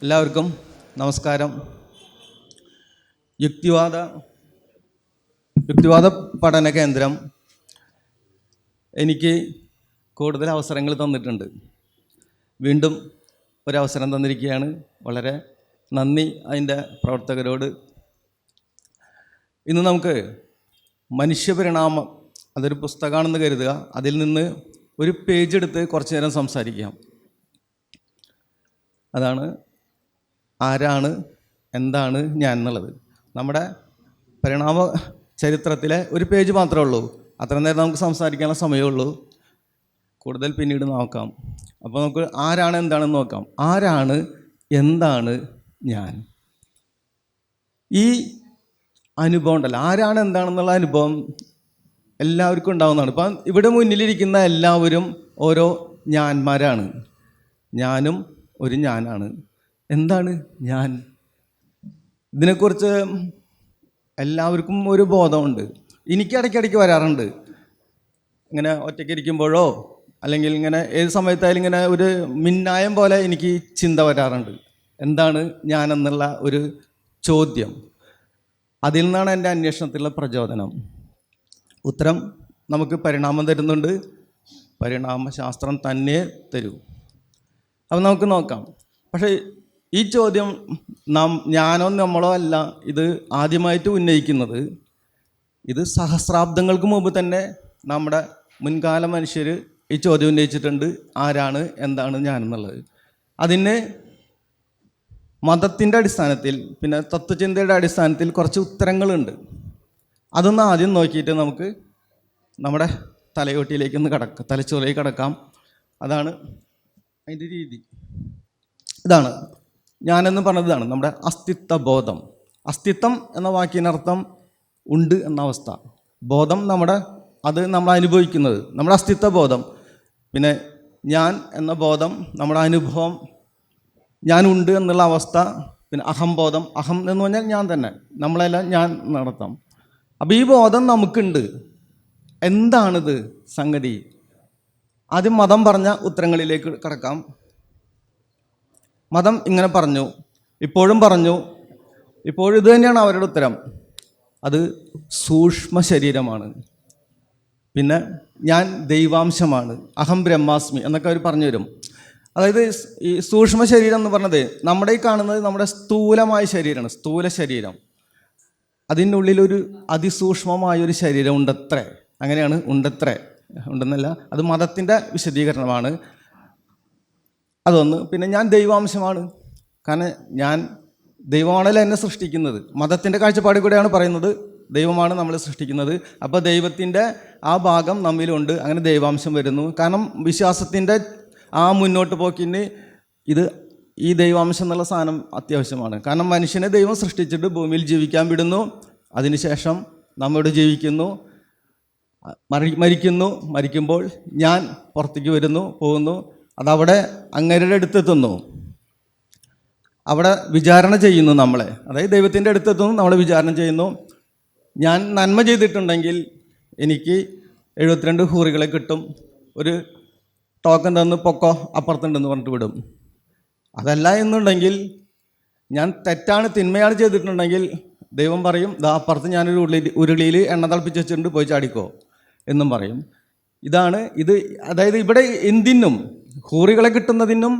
എല്ലാവർക്കും നമസ്കാരം. യുക്തിവാദ പഠന കേന്ദ്രം എനിക്ക് കൂടുതൽ അവസരങ്ങൾ തന്നിട്ടുണ്ട്. വീണ്ടും ഒരവസരം തന്നിരിക്കുകയാണ്. വളരെ നന്ദി അതിൻ്റെ പ്രവർത്തകരോട്. ഇന്ന് നമുക്ക് മനുഷ്യപരിണാമം, അതൊരു പുസ്തകമാണെന്ന് കരുതുക, അതിൽ നിന്ന് ഒരു പേജ് എടുത്ത് കുറച്ചു നേരം സംസാരിക്കാം. അതാണ് ആരാണ്, എന്താണ് ഞാൻ എന്നുള്ളത്. നമ്മുടെ പരിണാമ ചരിത്രത്തിലെ ഒരു പേജ് മാത്രമേ ഉള്ളൂ. അത്ര നേരം നമുക്ക് സംസാരിക്കാനുള്ള സമയമുള്ളൂ. കൂടുതൽ പിന്നീട് നോക്കാം. അപ്പോൾ നമുക്ക് ആരാണ് എന്താണെന്ന് നോക്കാം. ആരാണ് എന്താണ് ഞാൻ? ഈ അനുഭവം ഉണ്ടല്ലോ, ആരാണ് എന്താണെന്നുള്ള അനുഭവം എല്ലാവർക്കും ഉണ്ടാകുന്നതാണ്. ഇപ്പം ഇവിടെ മുന്നിലിരിക്കുന്ന എല്ലാവരും ഓരോ ഞാന്മാരാണ്. ഞാനും ഒരു ഞാനാണ്. എന്താണ് ഞാൻ? ഇതിനെക്കുറിച്ച് എല്ലാവർക്കും ഒരു ബോധമുണ്ട്. എനിക്ക് ഇടയ്ക്കിടയ്ക്ക് വരാറുണ്ട്. ഇങ്ങനെ ഒറ്റയ്ക്ക് ഇരിക്കുമ്പോഴോ അല്ലെങ്കിൽ ഇങ്ങനെ ഏത് സമയത്തായാലും ഇങ്ങനെ ഒരു മിന്നായം പോലെ എനിക്ക് ചിന്ത വരാറുണ്ട്. എന്താണ് ഞാൻ എന്നുള്ള ഒരു ചോദ്യം. അതിൽ നിന്നാണ് എൻ്റെ അന്വേഷണത്തിലുള്ള പ്രചോദനം. ഉത്തരം നമുക്ക് പരിണാമം തരുന്നുണ്ട്. പരിണാമശാസ്ത്രം തന്നെ തരൂ. അപ്പം നമുക്ക് നോക്കാം. പക്ഷേ ഈ ചോദ്യം ഞാനോ നമ്മളോ അല്ല ഇത് ആദ്യമായിട്ട് ഉന്നയിക്കുന്നത്. ഇത് സഹസ്രാബ്ദങ്ങൾക്ക് മുമ്പ് തന്നെ നമ്മുടെ മുൻകാല മനുഷ്യർ ഈ ചോദ്യം ഉന്നയിച്ചിട്ടുണ്ട്. ആരാണ് എന്താണ് ഞാൻ എന്നുള്ളത്. അതിന് മതത്തിൻ്റെ അടിസ്ഥാനത്തിൽ പിന്നെ തത്വചിന്തയുടെ അടിസ്ഥാനത്തിൽ കുറച്ച് ഉത്തരങ്ങളുണ്ട്. അതൊന്ന് ആദ്യം നോക്കിയിട്ട് നമുക്ക് നമ്മുടെ തലയോട്ടിയിലേക്കൊന്ന് തലച്ചോറിലേക്ക് കടക്കാം. അതാണ് അതിൻ്റെ രീതി. ഇതാണ് ഞാനെന്ന് പറഞ്ഞതാണ് നമ്മുടെ അസ്തിത്വ ബോധം. അസ്തിത്വം എന്ന വാക്കിനർത്ഥം ഉണ്ട് എന്ന അവസ്ഥ. ബോധം അത് നമ്മൾ അനുഭവിക്കുന്നത് നമ്മുടെ അസ്തിത്വ ബോധം. പിന്നെ ഞാൻ എന്ന ബോധം നമ്മുടെ അനുഭവം, ഞാനുണ്ട് എന്നുള്ള അവസ്ഥ. പിന്നെ അഹംബോധം, അഹം എന്ന് പറഞ്ഞാൽ ഞാൻ തന്നെ, നമ്മളെല്ലാം ഞാൻ നടത്താം. അപ്പോൾ ഈ ബോധം നമുക്കുണ്ട്. എന്താണിത് സംഗതി? ആദ്യം മതം പറഞ്ഞ ഉത്തരങ്ങളിലേക്ക് കടക്കാം. മതം ഇങ്ങനെ പറഞ്ഞു, ഇപ്പോഴും പറഞ്ഞു, ഇപ്പോഴും ഇത് തന്നെയാണ് അവരുടെ ഉത്തരം. അത് സൂക്ഷ്മ ശരീരമാണ്. പിന്നെ ഞാൻ ദൈവാംശമാണ്, അഹം ബ്രഹ്മാസ്മി എന്നൊക്കെ അവർ പറഞ്ഞു തരും. അതായത് ഈ സൂക്ഷ്മ ശരീരം എന്ന് പറഞ്ഞത് നമ്മുടെ ഈ കാണുന്നത് നമ്മുടെ സ്ഥൂലമായ ശരീരമാണ്. സ്ഥൂല ശരീരം. അതിൻ്റെ ഉള്ളിലൊരു അതിസൂക്ഷ്മമായൊരു ശരീരം ഉണ്ടത്രേ. അങ്ങനെയാണ്, ഉണ്ടത്രേ, ഉണ്ടെന്നല്ല. അത് മതത്തിൻ്റെ വിശദീകരണമാണ്. അതൊന്ന്. പിന്നെ ഞാൻ ദൈവാംശമാണ്. കാരണം ഞാൻ ദൈവമാണല്ലോ എന്നെ സൃഷ്ടിക്കുന്നത്. മതത്തിൻ്റെ കാഴ്ചപ്പാടിൽ കൂടെയാണ് പറയുന്നത് ദൈവമാണ് നമ്മളെ സൃഷ്ടിക്കുന്നത്. അപ്പോൾ ദൈവത്തിൻ്റെ ആ ഭാഗം നമ്മിലുണ്ട്. അങ്ങനെ ദൈവാംശം വരുന്നു. കാരണം വിശ്വാസത്തിൻ്റെ ആ മുന്നോട്ട് പോക്കിന് ഈ ദൈവാംശം എന്നുള്ള സാധനം അത്യാവശ്യമാണ്. കാരണം മനുഷ്യനെ ദൈവം സൃഷ്ടിച്ചിട്ട് ഭൂമിയിൽ ജീവിക്കാൻ വിടുന്നു. അതിനുശേഷം നമ്മോട് ജീവിക്കുന്നു, മരിക്കുമ്പോൾ ഞാൻ പുറത്തേക്ക് വരുന്നു, പോകുന്നു. അതവിടെ അങ്ങേരുടെ അടുത്തെത്തുന്നു. അവിടെ വിചാരണ ചെയ്യുന്നു നമ്മളെ. അതായത് ദൈവത്തിൻ്റെ അടുത്തെത്തുന്നു, നമ്മളെ വിചാരണ ചെയ്യുന്നു. ഞാൻ നന്മ ചെയ്തിട്ടുണ്ടെങ്കിൽ എനിക്ക് 72 ഹൂറികളെ കിട്ടും. ഒരു ടോക്കൺ തന്ന് പൊക്കോ, അപ്പുറത്തുണ്ടെന്ന് പറഞ്ഞിട്ട് വിടും. അതല്ല എന്നുണ്ടെങ്കിൽ, ഞാൻ തെറ്റാണ്, തിന്മയാണ് ചെയ്തിട്ടുണ്ടെങ്കിൽ ദൈവം പറയും, ദാ അപ്പുറത്ത് ഞാനൊരു ഉരുളിയിൽ എണ്ണ തിളപ്പിച്ച് വെച്ചിട്ടുണ്ട്, പോയി ചാടിക്കോ എന്നും പറയും. അതായത് ഇവിടെ എന്തിനും, ഹൂറികളെ കിട്ടുന്നതിനും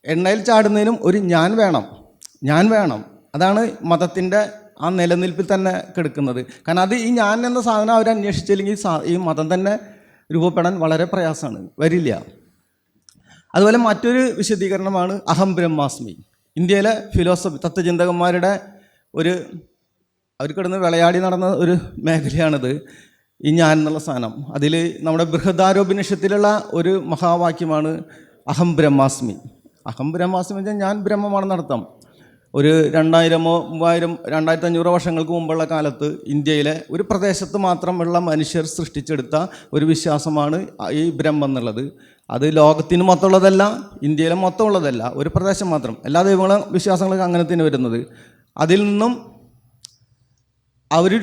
എണ്ണയിൽ ചാടുന്നതിനും ഒരു ഞാൻ വേണം. അതാണ് മതത്തിൻ്റെ ആ നിലനിൽപ്പിൽ തന്നെ കിടക്കുന്നത്. കാരണം അത് ഈ ഞാൻ എന്ന സാധനം അവർ അന്വേഷിച്ചില്ലെങ്കിൽ ഈ മതം തന്നെ രൂപപ്പെടാൻ വളരെ പ്രയാസമാണ്, വരില്ല. അതുപോലെ മറ്റൊരു വിശദീകരണമാണ് അഹം ബ്രഹ്മാസ്മി. ഇന്ത്യയിലെ തത്വചിന്തകന്മാരുടെ അവർ കിടന്ന് വിളയാടി നടന്ന ഒരു മേഖലയാണിത്, ഈ ഞാൻ എന്നുള്ള സാധനം. അതിൽ നമ്മുടെ ബൃഹദാരോപനിഷത്തിലുള്ള ഒരു മഹാവാക്യമാണ് അഹം ബ്രഹ്മാസ്മി. അഹം ബ്രഹ്മാസ്മി വെച്ചാൽ ഞാൻ ബ്രഹ്മമാണെന്ന് അർത്ഥം. ഒരു 2000, 3000, 2500 വർഷങ്ങൾക്ക് മുമ്പുള്ള കാലത്ത് ഇന്ത്യയിലെ ഒരു പ്രദേശത്ത് മാത്രമുള്ള മനുഷ്യർ സൃഷ്ടിച്ചെടുത്ത ഒരു വിശ്വാസമാണ് ഈ ബ്രഹ്മം എന്നുള്ളത്. അത് ലോകത്തിന് മൊത്തമുള്ളതല്ല, ഇന്ത്യയിലെ മൊത്തമുള്ളതല്ല, ഒരു പ്രദേശം മാത്രം. എല്ലാ ദൈവങ്ങളും വിശ്വാസങ്ങളും അങ്ങനെ തന്നെ വരുന്നത്. അതിൽ നിന്നും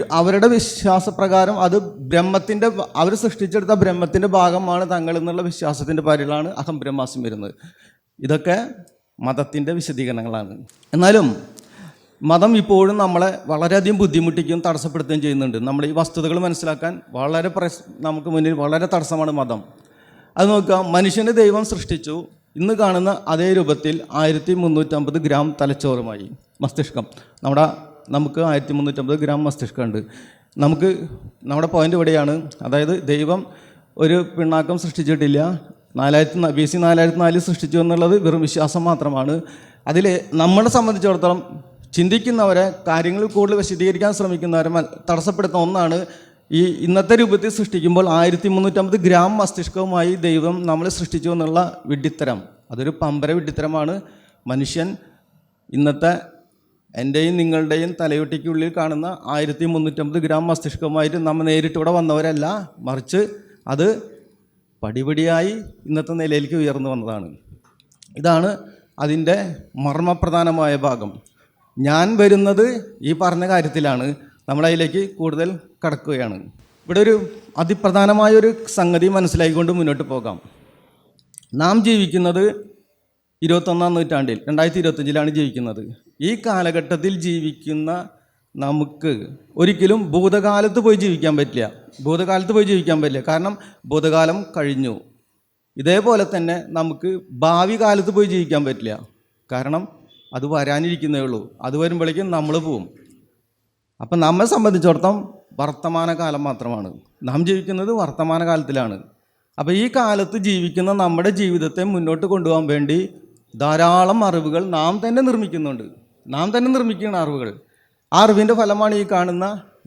അവരുടെ വിശ്വാസപ്രകാരം അത് ബ്രഹ്മത്തിൻ്റെ, അവർ സൃഷ്ടിച്ചെടുത്ത ബ്രഹ്മത്തിൻ്റെ ഭാഗമാണ് തങ്ങൾ എന്നുള്ള വിശ്വാസത്തിൻ്റെ പേരിലാണ് അഹം ബ്രഹ്മാസ്മി വരുന്നത്. ഇതൊക്കെ മതത്തിൻ്റെ വിശദീകരണങ്ങളാണ്. എന്നാലും മതം ഇപ്പോഴും നമ്മളെ വളരെയധികം ബുദ്ധിമുട്ടിക്കുകയും തടസ്സപ്പെടുത്തുകയും ചെയ്യുന്നുണ്ട്. നമ്മുടെ ഈ വസ്തുതകൾ മനസ്സിലാക്കാൻ നമുക്ക് മുന്നിൽ വളരെ തടസ്സമാണ് മതം. അത് നോക്കുക, മനുഷ്യനെ ദൈവം സൃഷ്ടിച്ചു. ഇന്ന് കാണുന്ന അതേ രൂപത്തിൽ 1350 ഗ്രാം തലച്ചോറുമായി മസ്തിഷ്കം. നമുക്ക് 1350 ഗ്രാം മസ്തിഷ്കമുണ്ട്. നമ്മുടെ പോയിൻ്റ് ഇവിടെയാണ്. അതായത് ദൈവം ഒരു പിണ്ണാക്കം സൃഷ്ടിച്ചിട്ടില്ല. BC 4004 സൃഷ്ടിച്ചു എന്നുള്ളത് വെറും വിശ്വാസം മാത്രമാണ്. അതിൽ നമ്മളെ സംബന്ധിച്ചിടത്തോളം ചിന്തിക്കുന്നവരെ, കാര്യങ്ങൾ കൂടുതൽ വിശദീകരിക്കാൻ ശ്രമിക്കുന്നവരെ തടസ്സപ്പെടുത്തുന്ന ഒന്നാണ് ഈ ഇന്നത്തെ രൂപത്തിൽ സൃഷ്ടിക്കുമ്പോൾ 1350 ഗ്രാം മസ്തിഷ്കവുമായി ദൈവം നമ്മളെ സൃഷ്ടിച്ചു എന്നുള്ള വിഡ്ഢിത്തരം. അതൊരു പമ്പര വിഡ്ഢിത്തരമാണ്. മനുഷ്യൻ ഇന്നത്തെ എൻ്റെയും നിങ്ങളുടെയും തലയൊട്ടിക്കുള്ളിൽ കാണുന്ന 1350 ഗ്രാം മസ്തിഷ്കവുമായിട്ട് നമ്മൾ നേരിട്ട് ഇവിടെ വന്നവരല്ല, മറിച്ച് അത് പടിപടിയായി ഇന്നത്തെ നിലയിലേക്ക് ഉയർന്നു വന്നതാണ്. ഇതാണ് അതിൻ്റെ മർമ്മപ്രധാനമായ ഭാഗം. ഞാൻ വരുന്നത് ഈ പറഞ്ഞ കാര്യത്തിലാണ്. നമ്മളതിലേക്ക് കൂടുതൽ കടക്കുകയാണ്. ഇവിടെ ഒരു അതിപ്രധാനമായൊരു സംഗതി മനസ്സിലാക്കിക്കൊണ്ട് മുന്നോട്ട് പോകാം. നാം ജീവിക്കുന്നത് 21-ാം നൂറ്റാണ്ടിൽ 2025 ജീവിക്കുന്നത്. ഈ കാലഘട്ടത്തിൽ ജീവിക്കുന്ന നമുക്ക് ഒരിക്കലും ഭൂതകാലത്ത് പോയി ജീവിക്കാൻ പറ്റില്ല. കാരണം ഭൂതകാലം കഴിഞ്ഞു. ഇതേപോലെ തന്നെ നമുക്ക് ഭാവി കാലത്ത് പോയി ജീവിക്കാൻ പറ്റില്ല. കാരണം അത് വരാനിരിക്കുന്നേ ഉള്ളൂ. അത് വരുമ്പോഴേക്കും നമ്മൾ പോവും. അപ്പം നമ്മെ സംബന്ധിച്ചിടത്തോളം വർത്തമാനകാലം മാത്രമാണ്. നാം ജീവിക്കുന്നത് വർത്തമാനകാലത്തിലാണ്. അപ്പോൾ ഈ കാലത്ത് ജീവിക്കുന്ന നമ്മുടെ ജീവിതത്തെ മുന്നോട്ട് കൊണ്ടുപോകാൻ വേണ്ടി ധാരാളം അറിവുകൾ നാം തന്നെ നിർമ്മിക്കുന്ന അറിവുകൾ. ആ അറിവിൻ്റെ ഫലമാണ് ഈ കാണുന്ന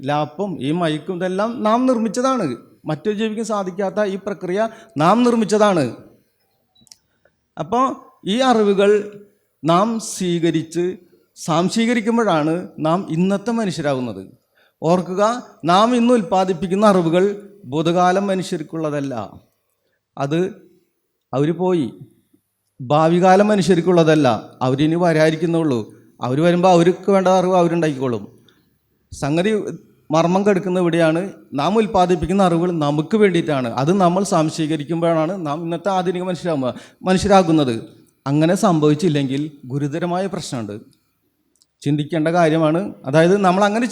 ലാപ്പും ഈ മൈക്കും. ഇതെല്ലാം നാം നിർമ്മിച്ചതാണ്. മറ്റൊരു ജീവിക്കും സാധിക്കാത്ത ഈ പ്രക്രിയ നാം നിർമ്മിച്ചതാണ്. അപ്പോൾ ഈ അറിവുകൾ നാം സ്വീകരിച്ച് സാംശീകരിക്കുമ്പോഴാണ് നാം ഇന്നത്തെ മനുഷ്യരാകുന്നത്. ഓർക്കുക, നാം ഇന്ന് ഉൽപ്പാദിപ്പിക്കുന്ന അറിവുകൾ ഭൂതകാലം മനുഷ്യർക്കുള്ളതല്ല. അത് അവർ പോയി. ഭാവികാലം മനുഷ്യർക്കുള്ളതല്ല. അവരിനി വരാതിരിക്കുന്നുള്ളൂ. അവർ വരുമ്പോൾ അവർക്ക് വേണ്ട അറിവ് അവരുണ്ടാക്കിക്കോളും. സംഗതി മർമ്മം കെടുക്കുന്ന ഇവിടെയാണ്. നാം ഉൽപ്പാദിപ്പിക്കുന്ന അറിവുകൾ നമുക്ക് വേണ്ടിയിട്ടാണ്. അത് നമ്മൾ സാംശീകരിക്കുമ്പോഴാണ് നാം ഇന്നത്തെ ആധുനിക മനുഷ്യരാകുന്നത്. അങ്ങനെ സംഭവിച്ചില്ലെങ്കിൽ ഗുരുതരമായ പ്രശ്നമുണ്ട്. ചിന്തിക്കേണ്ട കാര്യമാണ്. അതായത് നമ്മൾ അങ്ങനെ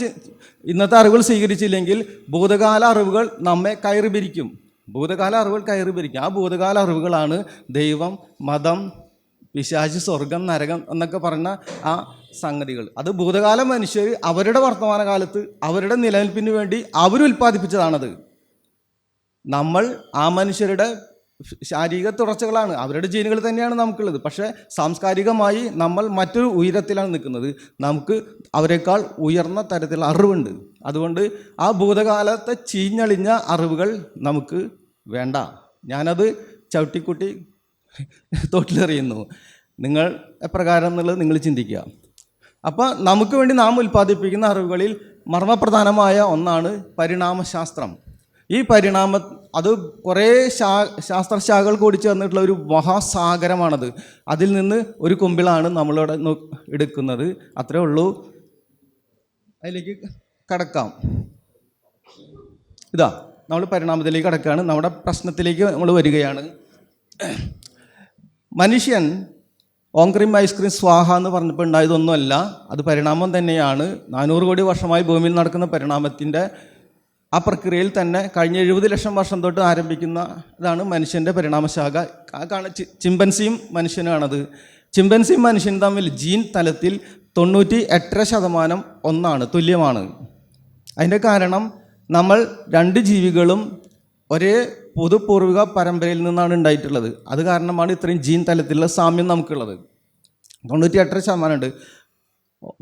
ഇന്നത്തെ അറിവുകൾ സ്വീകരിച്ചില്ലെങ്കിൽ ഭൂതകാല അറിവുകൾ നമ്മെ കയറി ഭരിക്കും. ആ ഭൂതകാല അറിവുകളാണ് ദൈവം, മതം, പിശാച്, സ്വർഗം, നരകം എന്നൊക്കെ പറഞ്ഞ ആ സംഗതികൾ. അത് ഭൂതകാല മനുഷ്യർ അവരുടെ വർത്തമാനകാലത്ത് അവരുടെ നിലനിൽപ്പിന് വേണ്ടി അവരുൽപ്പാദിപ്പിച്ചതാണത്. നമ്മൾ ആ മനുഷ്യരുടെ ശാരീരിക തുടർച്ചകളാണ്. അവരുടെ ജീനുകൾ തന്നെയാണ് നമുക്കുള്ളത്. പക്ഷേ സാംസ്കാരികമായി നമ്മൾ മറ്റൊരു ഉയരത്തിലാണ് നിൽക്കുന്നത്. നമുക്ക് അവരെക്കാൾ ഉയർന്ന തരത്തിലുള്ള അറിവുണ്ട്. അതുകൊണ്ട് ആ ഭൂതകാലത്തെ ചീഞ്ഞളിഞ്ഞ അറിവുകൾ നമുക്ക് വേണ്ട. ഞാനത് ചവിട്ടിക്കുട്ടി തോട്ടിലെറിയുന്നു. നിങ്ങൾ എപ്രകാരം എന്നുള്ളത് നിങ്ങൾ ചിന്തിക്കുക. അപ്പോൾ നമുക്ക് വേണ്ടി നാം ഉൽപ്പാദിപ്പിക്കുന്ന അറിവുകളിൽ മർമ്മപ്രധാനമായ ഒന്നാണ് പരിണാമശാസ്ത്രം. ഈ അത് കുറേ ശാസ്ത്രശാഖകൾ കൂടി ചേർന്നിട്ടുള്ള ഒരു മഹാസാഗരമാണത്. അതിൽ നിന്ന് ഒരു കുമ്പിളാണ് നമ്മളിവിടെ എടുക്കുന്നത്. അത്രേ ഉള്ളൂ. അതിലേക്ക് കടക്കാം. നമ്മൾ പരിണാമത്തിലേക്ക് കടക്കുകയാണ്. നമ്മുടെ പ്രശ്നത്തിലേക്ക് നമ്മൾ വരികയാണ്. മനുഷ്യൻ ഓങ്ക്രീം ഐസ്ക്രീം സ്വാഹ എന്ന് പറഞ്ഞപ്പോൾ ഉണ്ടായതൊന്നുമല്ല. അത് പരിണാമം തന്നെയാണ്. 400 കോടി വർഷമായി ഭൂമിയിൽ നടക്കുന്ന പരിണാമത്തിൻ്റെ ആ പ്രക്രിയയിൽ തന്നെ കഴിഞ്ഞ 70 ലക്ഷം വർഷം തൊട്ട് ആരംഭിക്കുന്ന ഇതാണ് മനുഷ്യൻ്റെ പരിണാമശാഖ. ചിമ്പൻസിയും മനുഷ്യനാണത്. ചിമ്പൻസിയും മനുഷ്യനും തമ്മിൽ ജീൻ തലത്തിൽ 98% തുല്യമാണ്. അതിൻ്റെ കാരണം നമ്മൾ രണ്ട് ജീവികളും ഒരേ പൊതുപൂർവിക പരമ്പരയിൽ നിന്നാണ് ഉണ്ടായിട്ടുള്ളത്. അത് കാരണമാണ് ഇത്രയും ജീൻ തലത്തിലുള്ള സാമ്യം നമുക്കുള്ളത്. 98% ഉണ്ട്.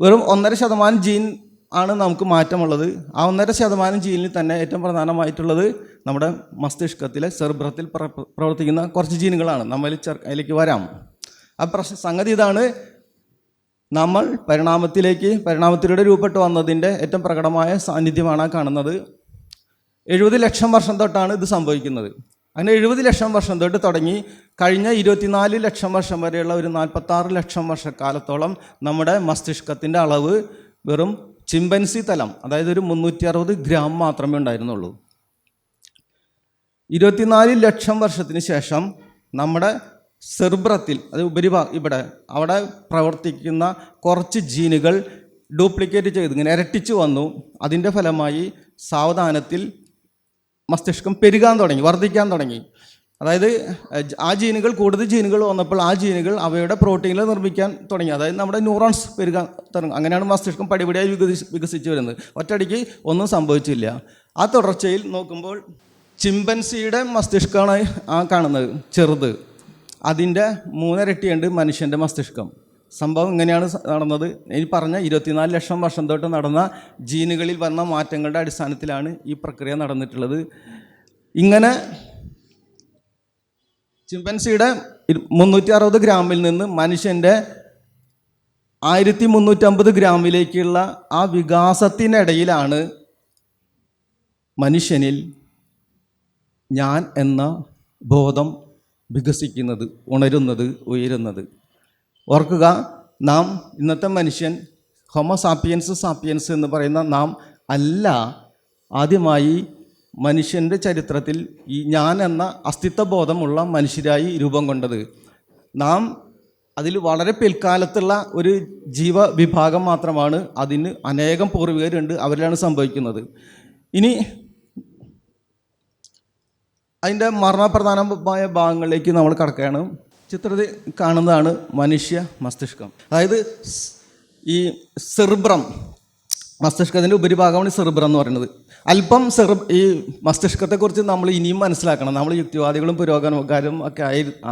വെറും 1.5% ജീൻ ആണ് നമുക്ക് മാറ്റമുള്ളത്. ആ 1.5% ജീനിൽ തന്നെ ഏറ്റവും പ്രധാനമായിട്ടുള്ളത് നമ്മുടെ മസ്തിഷ്കത്തിലെ സെറിബ്രത്തിൽ പ്രവർത്തിക്കുന്ന കുറച്ച് ജീനുകളാണ്. അതിലേക്ക് വരാം. ആ സംഗതി ഇതാണ്. നമ്മൾ പരിണാമത്തിലൂടെ രൂപപ്പെട്ടു വന്നതിൻ്റെ ഏറ്റവും പ്രകടമായ സാന്നിധ്യമാണ് കാണുന്നത്. 70 ലക്ഷം വർഷം തൊട്ടാണ് ഇത് സംഭവിക്കുന്നത്. അങ്ങനെ 70 ലക്ഷം വർഷം തൊട്ട് തുടങ്ങി കഴിഞ്ഞ 24 ലക്ഷം വർഷം വരെയുള്ള ഒരു 46 ലക്ഷം വർഷക്കാലത്തോളം നമ്മുടെ മസ്തിഷ്കത്തിൻ്റെ അളവ് വെറും ചിമ്പൻസി തലം, അതായത് ഒരു 360 ഗ്രാം മാത്രമേ ഉണ്ടായിരുന്നുള്ളൂ. 24 ലക്ഷം വർഷത്തിന് ശേഷം നമ്മുടെ സെർബ്രത്തിൽ, അത് ഇവിടെ അവിടെ പ്രവർത്തിക്കുന്ന കുറച്ച് ജീനുകൾ ഡ്യൂപ്ലിക്കേറ്റ് ചെയ്ത് ഇങ്ങനെ ഇരട്ടിച്ചു വന്നു. അതിൻ്റെ ഫലമായി സാവധാനത്തിൽ മസ്തിഷ്കം പെരുകാൻ തുടങ്ങി, വർദ്ധിക്കാൻ തുടങ്ങി. അതായത് ആ ജീനുകൾ, കൂടുതൽ ജീനുകൾ വന്നപ്പോൾ ആ ജീനുകൾ അവയുടെ പ്രോട്ടീനുകൾ നിർമ്മിക്കാൻ തുടങ്ങി. അതായത് നമ്മുടെ ന്യൂറോൺസ് പെരുകാൻ തുടങ്ങി. അങ്ങനെയാണ് മസ്തിഷ്കം പടിപടിയായി വികസിച്ച് വരുന്നത്. ഒറ്റയടിക്ക് ഒന്നും സംഭവിച്ചില്ല. ആ തുടർച്ചയിൽ നോക്കുമ്പോൾ ചിമ്പൻസിയുടെ മസ്തിഷ്കമാണ് ആ കാണുന്നത്, ചെറുത്. അതിൻ്റെ 3 ഇരട്ടിയുണ്ട് മനുഷ്യൻ്റെ മസ്തിഷ്കം. സംഭവം ഇങ്ങനെയാണ് നടന്നത്. ഈ പറഞ്ഞ 24 ലക്ഷം വർഷം തൊട്ട് നടന്ന ജീനുകളിൽ വന്ന മാറ്റങ്ങളുടെ അടിസ്ഥാനത്തിലാണ് ഈ പ്രക്രിയ നടന്നിട്ടുള്ളത്. ഇങ്ങനെ ചിമ്പൻസിയുടെ 360 ഗ്രാമിൽ നിന്ന് മനുഷ്യൻ്റെ 1350 ഗ്രാമിലേക്കുള്ള ആ വികാസത്തിനിടയിലാണ് മനുഷ്യനിൽ ഞാൻ എന്ന ബോധം വികസിക്കുന്നത്, ഉണരുന്നത്, ഉയരുന്നത്. ഓർക്കുക, നാം ഇന്നത്തെ മനുഷ്യൻ സാപ്പിയൻസ് എന്ന് പറയുന്ന നാം അല്ല ആദ്യമായി മനുഷ്യൻ്റെ ചരിത്രത്തിൽ ഈ ഞാൻ എന്ന അസ്തിത്വബോധമുള്ള മനുഷ്യരായി രൂപം കൊണ്ടത്. നാം അതിൽ വളരെ പിൽക്കാലത്തുള്ള ഒരു ജീവവിഭാഗം മാത്രമാണ്. അതിന് അനേകം പൂർവികരുണ്ട്, അവരിലാണ് സംഭവിക്കുന്നത്. ഇനി അതിൻ്റെ മർമ്മപ്രധാനമായ ഭാഗങ്ങളിലേക്ക് നമ്മൾ കടക്കുകയാണ്. ചിത്രത്തിൽ കാണുന്നതാണ് മനുഷ്യ മസ്തിഷ്കം. അതായത് ഈ സെറിബ്രം, മസ്തിഷ്കത്തിൻ്റെ ഉപരിഭാഗമാണ് സെറിബ്രം എന്ന് പറയുന്നത്. അല്പം ഈ മസ്തിഷ്കത്തെക്കുറിച്ച് നമ്മൾ ഇനിയും മനസ്സിലാക്കണം. നമ്മൾ യുക്തിവാദികളും പുരോഗമനക്കാരും ഒക്കെ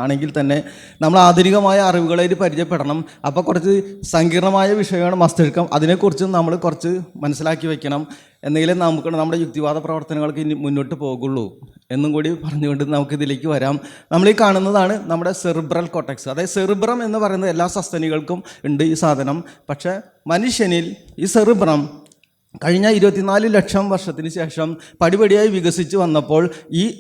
ആണെങ്കിൽ തന്നെ നമ്മൾ ആധുനികമായ അറിവുകളായിട്ട് പരിചയപ്പെടണം. അപ്പോൾ കുറച്ച് സങ്കീർണമായ വിഷയമാണ് മസ്തിഷ്കം. അതിനെക്കുറിച്ച് നമ്മൾ കുറച്ച് മനസ്സിലാക്കി വയ്ക്കണം. എന്നെങ്കിലും നമുക്ക് നമ്മുടെ യുക്തിവാദ പ്രവർത്തനങ്ങൾക്ക് ഇനി മുന്നോട്ട് പോകുള്ളൂ എന്നും കൂടി പറഞ്ഞുകൊണ്ട് നമുക്കിതിലേക്ക് വരാം. നമ്മളീ കാണുന്നതാണ് നമ്മുടെ സെറിബ്രൽ കോർട്ടെക്സ്. അതായത് സെറിബ്രം എന്ന് പറയുന്നത് എല്ലാ സസ്തനികൾക്കും ഉണ്ട് ഈ സാധനം. പക്ഷേ മനുഷ്യനിൽ ഈ സെറിബ്രം കഴിഞ്ഞ 24 ലക്ഷം വർഷത്തിന് ശേഷം പടിപടിയായി വികസിച്ച് വന്നപ്പോൾ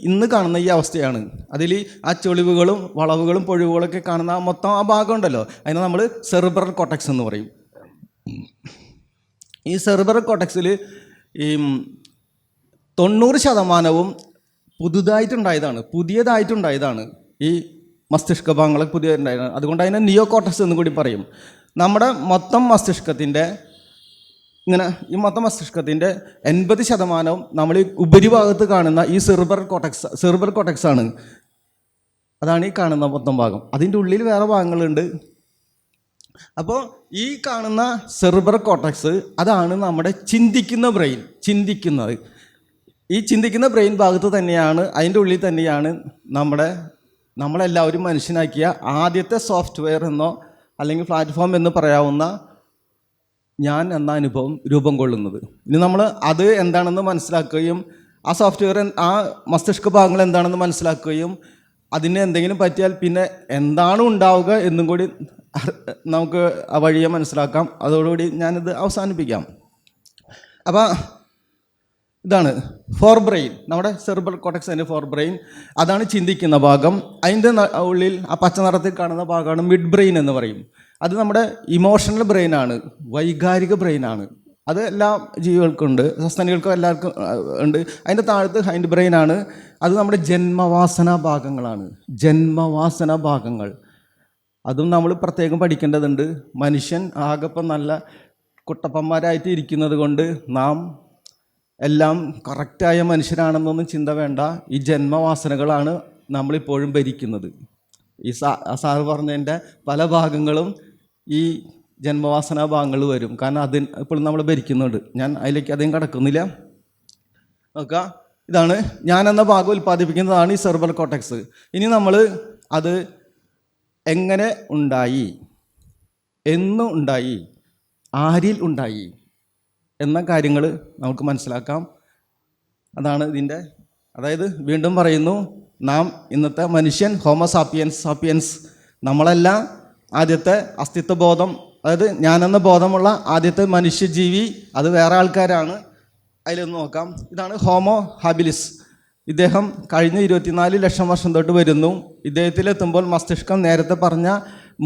ഇന്ന് കാണുന്ന ഈ അവസ്ഥയാണ്. അതിൽ ആ ചുളിവുകളും വളവുകളും പൊഴിവുകളൊക്കെ കാണുന്ന മൊത്തം ആ ഭാഗം ഉണ്ടല്ലോ, അതിനെ നമ്മൾ സെറിബ്രൽ കോർട്ടെക്സ് എന്ന് പറയും. ഈ സെറിബ്രൽ കോർട്ടെക്സിൽ ഈ 90% പുതിയതായിട്ടുണ്ടായതാണ്. ഈ മസ്തിഷ്ക ഭാഗങ്ങൾ പുതിയതായിട്ടുണ്ടായതാണ്. അതുകൊണ്ട് അതിനെ നിയോ കോർട്ടെക്സ് എന്നും കൂടി പറയും. നമ്മുടെ മൊത്തം മസ്തിഷ്കത്തിൻ്റെ ഈ മൊത്തം മസ്തിഷ്കത്തിൻ്റെ 80% നമ്മൾ ഈ ഉപരിഭാഗത്ത് കാണുന്ന ഈ സെറിബ്രൽ കോർട്ടെക്സ് ആണ്. അതാണ് ഈ കാണുന്ന മൊത്തം ഭാഗം. അതിൻ്റെ ഉള്ളിൽ വേറെ ഭാഗങ്ങളുണ്ട്. അപ്പോൾ ഈ കാണുന്ന സെറിബ്രൽ കോർട്ടെക്സ് അതാണ് നമ്മുടെ ചിന്തിക്കുന്നത്. ഈ ചിന്തിക്കുന്ന ബ്രെയിൻ ഭാഗത്ത് തന്നെയാണ്, അതിൻ്റെ ഉള്ളിൽ തന്നെയാണ് നമ്മളെല്ലാവരും മനുഷ്യനാക്കിയ ആദ്യത്തെ സോഫ്റ്റ്വെയർ എന്നോ അല്ലെങ്കിൽ പ്ലാറ്റ്ഫോം എന്ന് പറയാവുന്ന ഞാൻ എന്ന അനുഭവം രൂപം കൊള്ളുന്നത്. ഇനി നമ്മൾ അത് എന്താണെന്ന് മനസ്സിലാക്കുകയും ആ സോഫ്റ്റ്വെയർ, ആ മസ്തിഷ്ക ഭാഗങ്ങൾ എന്താണെന്ന് മനസ്സിലാക്കുകയും അതിന് എന്തെങ്കിലും പറ്റിയാൽ പിന്നെ എന്താണ് ഉണ്ടാവുക എന്നും കൂടി നമുക്ക് ആ വഴിയെ മനസ്സിലാക്കാം. അതോടുകൂടി ഞാനിത് അവസാനിപ്പിക്കാം. അപ്പോൾ ഇതാണ് ഫോർ ബ്രെയിൻ, നമ്മുടെ സെറിബ്രൽ കോർട്ടെക്സിൻ്റെ ഫോർ ബ്രെയിൻ. അതാണ് ചിന്തിക്കുന്ന ഭാഗം. അതിൻ്റെ ഉള്ളിൽ ആ പച്ച നിറത്തിൽ കാണുന്ന ഭാഗമാണ് മിഡ് ബ്രെയിൻ എന്ന് പറയും. അത് നമ്മുടെ ഇമോഷണൽ ബ്രെയിനാണ്, വൈകാരിക ബ്രെയിനാണ്. അത് എല്ലാ ജീവികൾക്കുണ്ട്, സസ്തനികൾക്കും എല്ലാവർക്കും ഉണ്ട്. അതിൻ്റെ താഴത്ത് ഹൈൻഡ് ബ്രെയിനാണ്. അത് നമ്മുടെ ജന്മവാസന ഭാഗങ്ങൾ. അതും നമ്മൾ പ്രത്യേകം പഠിക്കേണ്ടതുണ്ട്. മനുഷ്യൻ ആകെപ്പം നല്ല കുട്ടപ്പന്മാരായിട്ട് ഇരിക്കുന്നത് കൊണ്ട് നാം എല്ലാം കറക്റ്റായ മനുഷ്യരാണെന്നൊന്നും ചിന്ത വേണ്ട. ഈ ജന്മവാസനകളാണ് നമ്മളിപ്പോഴും ഭരിക്കുന്നത്. ഈ സാറ് പറഞ്ഞതിൻ്റെ പല ഭാഗങ്ങളും ഈ ജന്മവാസന ഭാഗങ്ങൾ വരും. കാരണം ഇപ്പോഴും നമ്മൾ ഭരിക്കുന്നുണ്ട്. ഞാൻ അതിലേക്ക് അധികം കടക്കുന്നില്ല. നോക്കുക, ഇതാണ് ഞാൻ എന്ന ഭാഗം ഉൽപ്പാദിപ്പിക്കുന്നതാണ് ഈ സെറിബ്രൽ കോർട്ടെക്സ്. ഇനി നമ്മൾ അത് എങ്ങനെ ഉണ്ടായി, എന്ന് ഉണ്ടായി, ആരിൽ ഉണ്ടായി എന്ന കാര്യങ്ങൾ നമുക്ക് മനസ്സിലാക്കാം. അതാണ് ഇതിൻ്റെ, അതായത് വീണ്ടും പറയുന്നു, നാം ഇന്നത്തെ മനുഷ്യൻ സാപ്പിയൻസ് നമ്മളല്ല ആദ്യത്തെ അസ്തിത്വബോധം, അതായത് ഞാനെന്ന ബോധമുള്ള ആദ്യത്തെ മനുഷ്യജീവി. അത് വേറെ ആൾക്കാരാണ്. അതിലൊന്ന് നോക്കാം. ഇതാണ് ഹോമോ ഹാബിലിസ്. ഇദ്ദേഹം കഴിഞ്ഞ 24 ലക്ഷം വർഷം തൊട്ട് വരുന്നു. ഇദ്ദേഹത്തിലെത്തുമ്പോൾ മസ്തിഷ്കം നേരത്തെ പറഞ്ഞ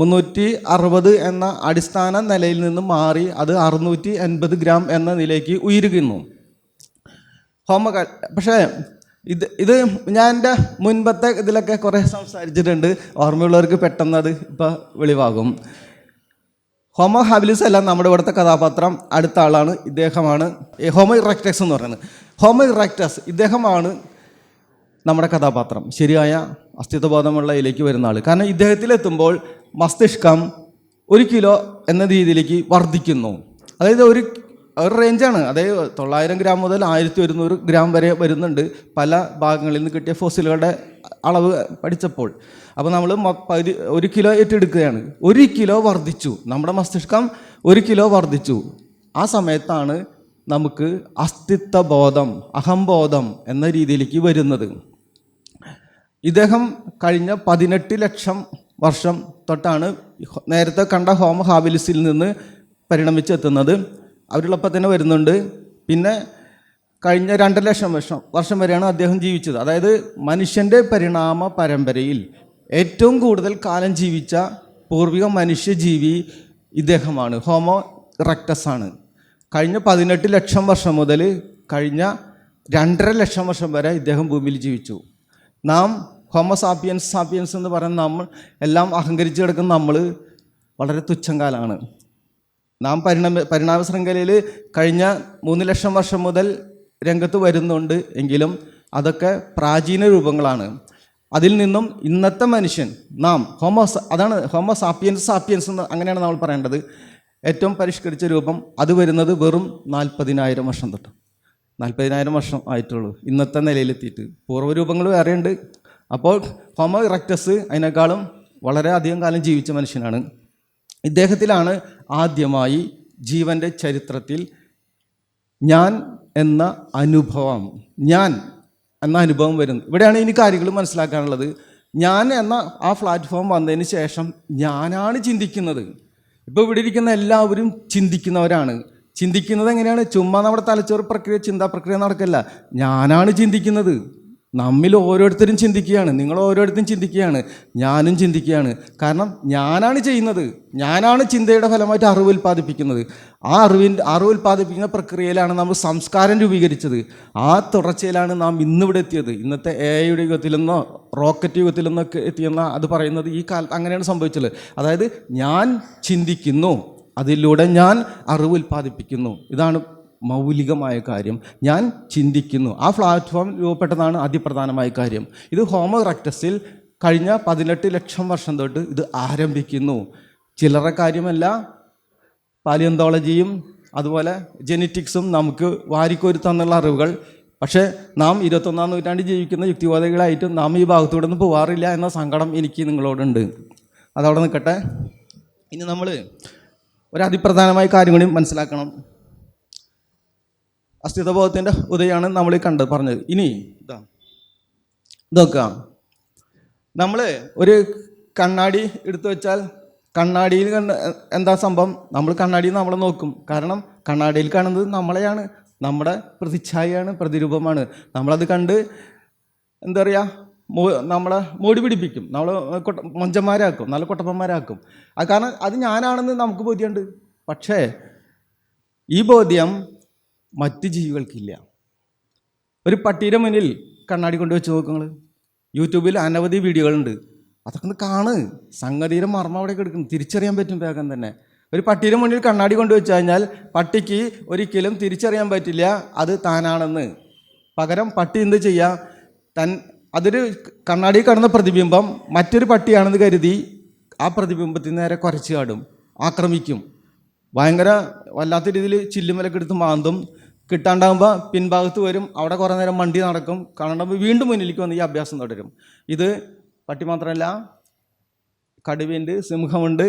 360 എന്ന അടിസ്ഥാന നിലയിൽ നിന്ന് മാറി അത് 680 ഗ്രാം എന്ന നിലയ്ക്ക് ഉയരുന്നു. പക്ഷേ ഇത് ഞാൻ എൻ്റെ മുൻപത്തെ ഇതിലൊക്കെ കുറേ സംസാരിച്ചിട്ടുണ്ട്. ഓർമ്മയുള്ളവർക്ക് പെട്ടെന്ന് അത് ഇപ്പോൾ വെളിവാകും. ഹോമോ ഹാബിലിസ് അല്ല നമ്മുടെ ഇവിടുത്തെ കഥാപാത്രം. അടുത്ത ആളാണ്, ഇദ്ദേഹമാണ് ഹോമോ ഇറക്ടസ് എന്ന് പറയുന്നത്. ഹോമോ ഇറക്ടസ് ഇദ്ദേഹമാണ് നമ്മുടെ കഥാപാത്രം, ശരിയായ അസ്തിത്വബോധമുള്ള ഇതിലേക്ക് വരുന്ന ആൾ. കാരണം ഇദ്ദേഹത്തിലെത്തുമ്പോൾ മസ്തിഷ്കം 1 കിലോ എന്ന രീതിയിലേക്ക് വർദ്ധിക്കുന്നു. അതായത് ഒരു റേഞ്ചാണ്, അതായത് 900 ഗ്രാം മുതൽ 1100 ഗ്രാം വരെ വരുന്നുണ്ട് പല ഭാഗങ്ങളിൽ നിന്ന് കിട്ടിയ ഫോസിലുകളുടെ അളവ് പഠിച്ചപ്പോൾ. അപ്പോൾ നമ്മൾ 1 കിലോ ഏറ്റെടുക്കുകയാണ്. 1 കിലോ വർദ്ധിച്ചു, നമ്മുടെ മസ്തിഷ്കം 1 കിലോ വർദ്ധിച്ചു. ആ സമയത്താണ് നമുക്ക് അസ്തിത്വബോധം, അഹംബോധം എന്ന രീതിയിലേക്ക് വരുന്നത്. ഇദ്ദേഹം കഴിഞ്ഞ 18 ലക്ഷം വർഷം തൊട്ടാണ് നേരത്തെ കണ്ട ഹോമോ ഹാബിലിസിൽ നിന്ന് പരിണമിച്ചെത്തുന്നത്. അവരുള്ളപ്പോൾ തന്നെ വരുന്നുണ്ട്. പിന്നെ കഴിഞ്ഞ 2 ലക്ഷം വർഷം വരെയാണ് അദ്ദേഹം ജീവിച്ചത്. അതായത് മനുഷ്യൻ്റെ പരിണാമ പരമ്പരയിൽ ഏറ്റവും കൂടുതൽ കാലം ജീവിച്ച പൂർവിക മനുഷ്യജീവി ഇദ്ദേഹമാണ്, ഹോമോ ഇറക്ടസ് ആണ്. കഴിഞ്ഞ 18 ലക്ഷം വർഷം മുതൽ കഴിഞ്ഞ 2.5 ലക്ഷം വർഷം വരെ ഇദ്ദേഹം ഭൂമിയിൽ ജീവിച്ചു. നാം ഹോമോ സാപ്പിയൻസ് എന്ന് പറയുന്ന നമ്മൾ എല്ലാം അഹങ്കരിച്ച് കിടക്കുന്ന നമ്മൾ വളരെ തുച്ഛം കാലമാണ്. നാം പരിണാമ ശൃംഖലയിൽ കഴിഞ്ഞ 3 ലക്ഷം വർഷം മുതൽ രംഗത്ത് വരുന്നുണ്ട് എങ്കിലും അതൊക്കെ പ്രാചീന രൂപങ്ങളാണ്. അതിൽ നിന്നും ഇന്നത്തെ മനുഷ്യൻ നാം അതാണ് ഹോമോ സാപ്പിയൻസ് എന്ന് അങ്ങനെയാണ് നമ്മൾ പറയേണ്ടത്. ഏറ്റവും പരിഷ്കരിച്ച രൂപം അത് വരുന്നത് വെറും 40,000 വർഷം തൊട്ട്. 40,000 വർഷം ആയിട്ടുള്ളൂ ഇന്നത്തെ നിലയിലെത്തിയിട്ട്. പൂർവ്വരൂപങ്ങൾ വേറെയുണ്ട്. അപ്പോൾ ഹോമോ ഇറക്ടസ് അതിനേക്കാളും വളരെ അധികം കാലം ജീവിച്ച മനുഷ്യനാണ്. ഇദ്ദേഹത്തിലാണ് ആദ്യമായി ജീവൻ്റെ ചരിത്രത്തിൽ ഞാൻ എന്ന അനുഭവം വരുന്നത്. ഇവിടെയാണ് ഇനി കാര്യങ്ങൾ മനസ്സിലാക്കാനുള്ളത്. ഞാൻ എന്ന ആ പ്ലാറ്റ്ഫോം വന്നതിന് ശേഷം ഞാനാണ് ചിന്തിക്കുന്നത്. ഇപ്പോൾ ഇവിടെ ഇരിക്കുന്ന എല്ലാവരും ചിന്തിക്കുന്നവരാണ്. ചിന്തിക്കുന്നത് എങ്ങനെയാണ്? ചുമ്മാ നമ്മുടെ തലച്ചോറ് പ്രക്രിയ, ചിന്താ പ്രക്രിയ നടക്കില്ല. ഞാനാണ് ചിന്തിക്കുന്നത്. നമ്മിൽ ഓരോരുത്തരും ചിന്തിക്കുകയാണ്, നിങ്ങൾ ഓരോരുത്തരും ചിന്തിക്കുകയാണ്, ഞാനും ചിന്തിക്കുകയാണ്. കാരണം ഞാനാണ് ചെയ്യുന്നത്. ഞാനാണ് ചിന്തയുടെ ഫലമായിട്ട് അറിവ് ഉൽപ്പാദിപ്പിക്കുന്നത്. ആ അറിവ് ഉൽപ്പാദിപ്പിക്കുന്ന പ്രക്രിയയിലാണ് നമ്മൾ സംസ്കാരം രൂപീകരിച്ചത്. ആ തുടർച്ചയിലാണ് നാം ഇന്നിവിടെ എത്തിയത്. ഇന്നത്തെ AI യുഗത്തിലെന്നോ റോക്കറ്റ് യുഗത്തിലെന്നോ ഒക്കെ എത്തിയെന്ന അത് പറയുന്നത് ഈ കാലത്ത് അങ്ങനെയാണ് സംഭവിച്ചത്. അതായത് ഞാൻ ചിന്തിക്കുന്നു, അതിലൂടെ ഞാൻ അറിവ് ഉൽപ്പാദിപ്പിക്കുന്നു. ഇതാണ് മൗലികമായ കാര്യം. ഞാൻ ചിന്തിക്കുന്നു. ആ പ്ലാറ്റ്ഫോം രൂപപ്പെട്ടതാണ് അതിപ്രധാനമായ കാര്യം. ഇത് ഹോമോ ഇറക്ടസിൽ കഴിഞ്ഞ 18 ലക്ഷം വർഷം തൊട്ട് ഇത് ആരംഭിക്കുന്നു. ചില്ലറ കാര്യമല്ല. പാലിയോന്തോളജിയും അതുപോലെ ജെനറ്റിക്സും നമുക്ക് വാരിക്കോരി തന്നുള്ള അറിവുകൾ. പക്ഷേ നാം 21-ാം നൂറ്റാണ്ടിൽ ജീവിക്കുന്ന യുക്തിവാദികളായിട്ടും നാം ഈ ഭാഗത്തൂടെ ഒന്നും പോകാറില്ല എന്ന സങ്കടം എനിക്ക് നിങ്ങളോടുണ്ട്. അതവിടെ നിൽക്കട്ടെ. ഇനി നമ്മൾ ഒരു അതിപ്രധാനമായ കാര്യം കൂടി മനസ്സിലാക്കണം. അസ്തിത്വബോധത്തിൻ്റെ ഉദയമാണ് നമ്മൾ പറഞ്ഞത്. ഇനി ഇതൊക്കെ നമ്മൾ ഒരു കണ്ണാടി എടുത്തു വെച്ചാൽ കണ്ണാടിയിൽ എന്താ സംഭവം? നമ്മൾ കണ്ണാടിയിൽ നമ്മളെ നോക്കും. കാരണം കണ്ണാടിയിൽ കാണുന്നത് നമ്മളെയാണ്, നമ്മുടെ പ്രതിച്ഛായയാണ്, പ്രതിരൂപമാണ്. നമ്മളത് കണ്ട് എന്താ പറയുക, നമ്മളെ മോടി പിടിപ്പിക്കും, നമ്മൾ മൊഞ്ചന്മാരാക്കും, നല്ല കൊട്ടപ്പന്മാരാക്കും. അത് കാരണം അത് ഞാനാണെന്ന് നമുക്ക് ബോധ്യമുണ്ട്. പക്ഷേ ഈ ബോധ്യം മറ്റ് ജീവികൾക്കില്ല. ഒരു പട്ടിയുടെ മുന്നിൽ കണ്ണാടി കൊണ്ടുവച്ച് നോക്കുക. യൂട്യൂബിൽ അനവധി വീഡിയോകളുണ്ട്. അതൊക്കെ ഒന്ന് കാണ്. സംഗതിയുടെ മർമ്മം അവിടെ കിടക്കുന്നു, തിരിച്ചറിയാൻ പറ്റും വേഗം തന്നെ. ഒരു പട്ടിയുടെ മുന്നിൽ കണ്ണാടി കൊണ്ടുവച്ച് കഴിഞ്ഞാൽ പട്ടിക്ക് ഒരിക്കലും തിരിച്ചറിയാൻ പറ്റില്ല അത് താനാണെന്ന്. പകരം പട്ടി എന്ത് ചെയ്യുക? അതൊരു കണ്ണാടി കാണുന്ന പ്രതിബിംബം മറ്റൊരു പട്ടിയാണെന്ന് കരുതി ആ പ്രതിബിംബത്തിന് നേരെ കുരച്ച് കാടും, ആക്രമിക്കും. ഭയങ്കര വല്ലാത്ത രീതിയിൽ ചില്ലുമലൊക്കെ എടുത്ത് മാന്തും. കിട്ടാണ്ടാകുമ്പോൾ പിൻഭാഗത്ത് വരും, അവിടെ കുറേ നേരം മണ്ടി നടക്കും. കാണുമ്പോൾ വീണ്ടും മുന്നിലേക്ക് വന്ന് ഈ അഭ്യാസം തുടരും. ഇത് പട്ടി മാത്രമല്ല, കടുവയുണ്ട്, സിംഹമുണ്ട്,